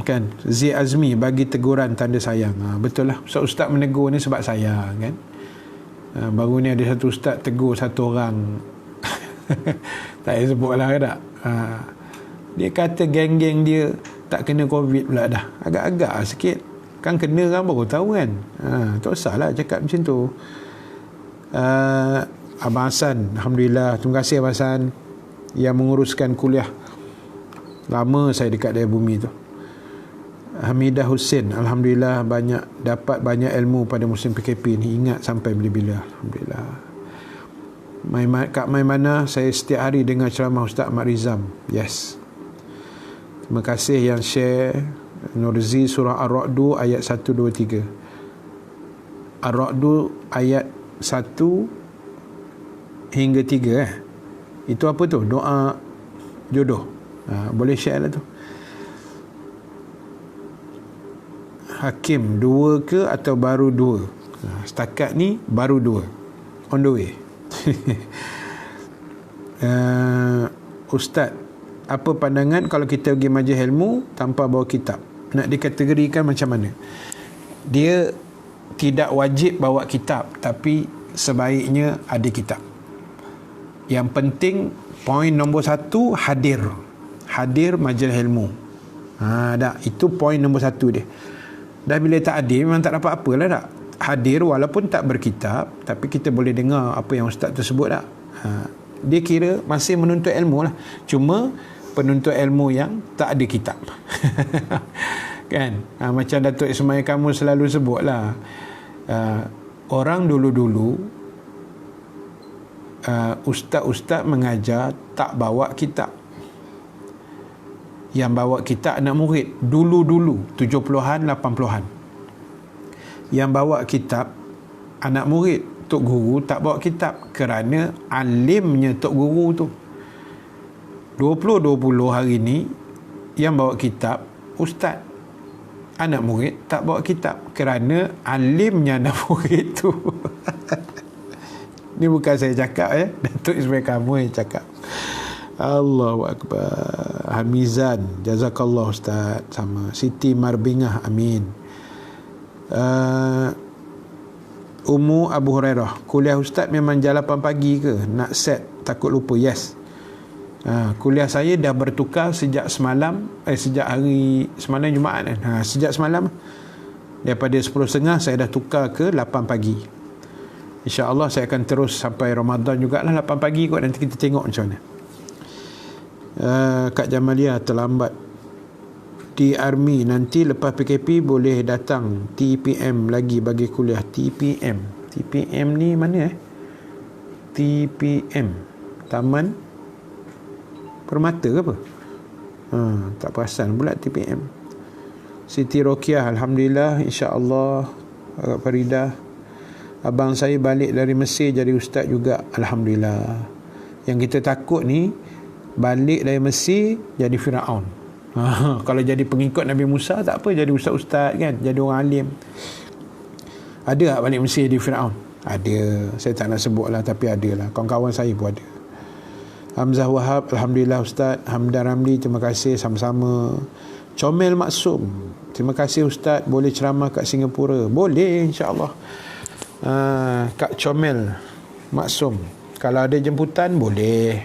kan. Zee Azmi bagi teguran tanda sayang. Betul lah, ustaz menegur ni sebab sayang kan. Baru ni ada satu ustaz tegur satu orang tak payah sebut lah tak. Dia kata geng-geng dia tak kena COVID pula dah. Agak-agak sikit kan, kena kan baru tahu kan. Tak usah lah cakap macam tu. Abang Hassan, alhamdulillah, terima kasih Abang Hassan yang menguruskan kuliah. Lama saya dekat Daya Bumi tu. Hamidah Hussein, alhamdulillah dapat banyak ilmu pada musim PKP ni. Ingat sampai bila-bila, alhamdulillah. Kak Maimana, saya setiap hari dengar ceramah Ustaz Ahmad Rizam. Yes, terima kasih yang share. Nurzi, surah Ar-Ra'du ayat 1, 2, 3. Ar-Ra'du ayat 1 hingga 3 itu apa tu? Doa jodoh. Boleh share lah tu. Hakim, 2 ke atau baru 2? Setakat ni baru 2, on the way. Ustaz, apa pandangan kalau kita pergi majlis ilmu tanpa bawa kitab? Nak dikategorikan macam mana? Dia tidak wajib bawa kitab, tapi sebaiknya ada kitab. Yang penting, poin nombor 1, hadir majlis ilmu. Itu poin nombor 1 dia. Dah bila tak hadir, memang tak dapat apa lah tak. Hadir walaupun tak berkitab, tapi kita boleh dengar apa yang ustaz tersebut tak. Dia kira masih menuntut ilmu lah, cuma penuntut ilmu yang tak ada kitab. Kan. Macam Datuk Ismail kamu selalu sebut lah, orang dulu-dulu ustaz-ustaz mengajar tak bawa kitab. Yang bawa kitab anak murid dulu-dulu 70-an 80-an. Yang bawa kitab anak murid, tok guru tak bawa kitab kerana alimnya tok guru tu. 2020 hari ni yang bawa kitab ustaz, anak murid tak bawa kitab kerana alimnya anak murid tu. Ni bukan saya cakap Datuk Ismail kamu yang cakap. Allahu Akbar. Hamizan, jazakallah ustaz. Sama Siti Marbingah, amin. Ummu Abu Hurairah, kuliah ustaz memang jam 8 pagi ke? Nak set, takut lupa. Yes. Kuliah saya dah bertukar sejak semalam, sejak hari semalam Jumaat kan. Sejak semalam daripada 10.30 saya dah tukar ke 8 pagi. InsyaAllah saya akan terus sampai Ramadan jugalah 8 pagi kot. Nanti kita tengok macam mana. Kak Jamalia, terlambat di army, nanti lepas PKP boleh datang TPM lagi bagi kuliah. TPM ni mana TPM Taman Permata ke apa? Tak perasan pula TPM. Siti Rokiah, alhamdulillah, insya-Allah. Agak Faridah, abang saya balik dari Mesir jadi ustaz juga, alhamdulillah. Yang kita takut ni balik dari Mesir jadi Firaun. Kalau jadi pengikut Nabi Musa tak apa, jadi ustaz-ustaz kan, jadi orang alim. Ada tak balik Mesir di Firaun? Ada, saya tak nak sebut lah, tapi ada lah. Kawan-kawan saya pun ada. Hamzah Wahab, alhamdulillah ustaz. Hamdan Ramli, terima kasih, sama-sama. Comel Maksum, terima kasih ustaz, boleh ceramah kat Singapura? Boleh, insya-Allah. Kak Comel Maksum, kalau ada jemputan boleh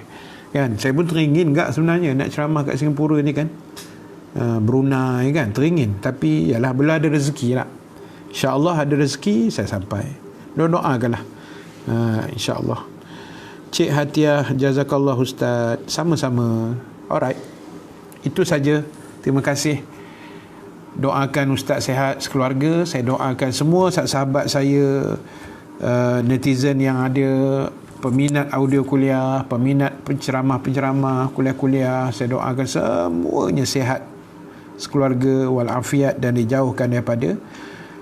kan. Saya pun teringin tak sebenarnya nak ceramah kat Singapura ni kan, Brunei kan, teringin. Tapi yalah, bila ada rezeki lah, insya-Allah ada rezeki saya sampai. Doakanlah, insya-Allah. Cik Hatiah, jazakallah ustaz. Sama-sama. Alright, itu saja. Terima kasih. doakan Ustaz sihat sekeluarga. Saya doakan semua sahabat saya, netizen yang ada, peminat audio kuliah, peminat penceramah-penceramah kuliah-kuliah. Saya doakan semuanya sihat sekeluarga walafiat dan dijauhkan daripada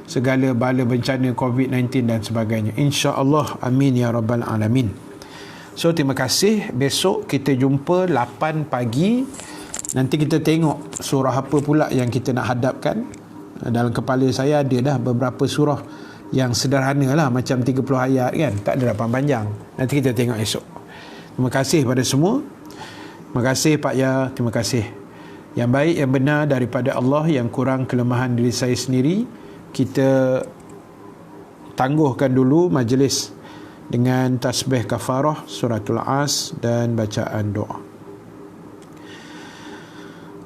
segala bala bencana COVID-19 dan sebagainya, insya-Allah. Amin ya rabbal alamin. So terima kasih. Besok kita jumpa 8 pagi. Nanti kita tengok surah apa pula yang kita nak hadapkan. Dalam kepala saya ada dah beberapa surah yang sederhana lah, macam 30 ayat kan, tak ada panjang. Nanti kita tengok esok. Terima kasih pada semua. Terima kasih Pak Ya, terima kasih. Yang baik, yang benar daripada Allah, yang kurang kelemahan diri saya sendiri. Kita tangguhkan dulu majlis dengan tasbih kafarah, suratul As dan bacaan doa.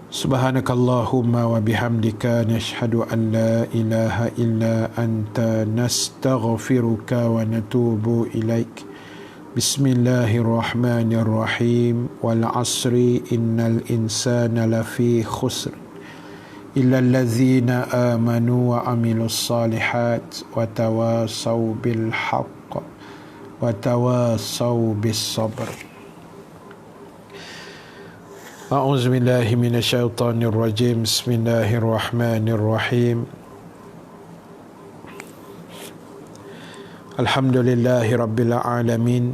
Subhanakallahumma wa bihamdika nashhadu an la ilaha illa anta nastaghfiruka wa natubu ilaik. Bismillahirrahmanirrahim. Wal asri innal insana lafi khusr illa allazina amanu wa amilus salihat wa tawasaw bil haqq wa tawasaw bis sabr. A'udzu billahi minasyaitonir rajim. Bismillahirrahmanirrahim. Alhamdulillahi rabbil alamin.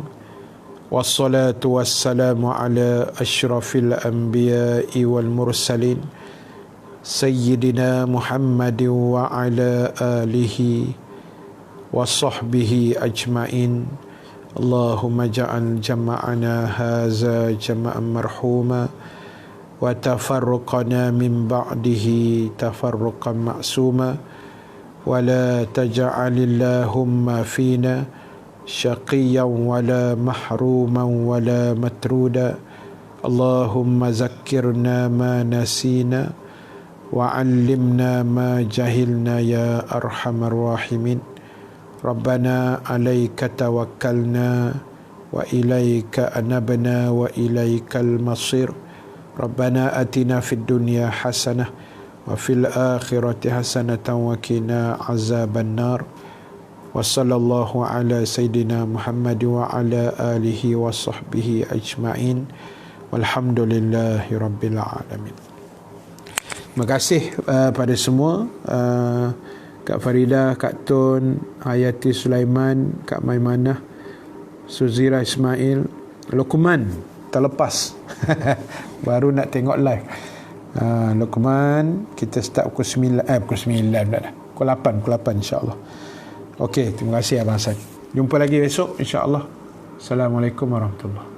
Wassalatu wassalamu ala asyrafil anbiya'i wal mursalin Sayyidina Muhammadin wa ala alihi wa sahbihi ajma'in. Allahumma ja'al jama'ana haza jama'an marhuma wa tafarruqana min ba'dihi tafarruqan ma'suma wa la taj'alillahumma fina syaqiyan wa la mahruman wa la matruda. Allahumma zakkirna ma nasina wa 'allimna ma jahilna ya arhamar rahimin. Rabbana 'alaika tawakkalna wa ilaika anabna wa ilaikal masir. Rabbana atina fid dunya hasanah wa fil akhirati hasanatan wa qina azaban nar. Wa sallallahu ala sayyidina Muhammad wa ala alihi wa sahbihi ajma'in. Walhamdulillahi rabbil alamin. Terima kasih pada semua, Kak Farida, Kak Tun, Hayati Sulaiman, Kak Maimanah, Suzira Ismail, Luqman terlepas baru nak tengok live. Luqman kita start pukul 9 pukul 8 insya-Allah. Okey, terima kasih Abang Hassan. Jumpa lagi besok insya-Allah. Assalamualaikum warahmatullahi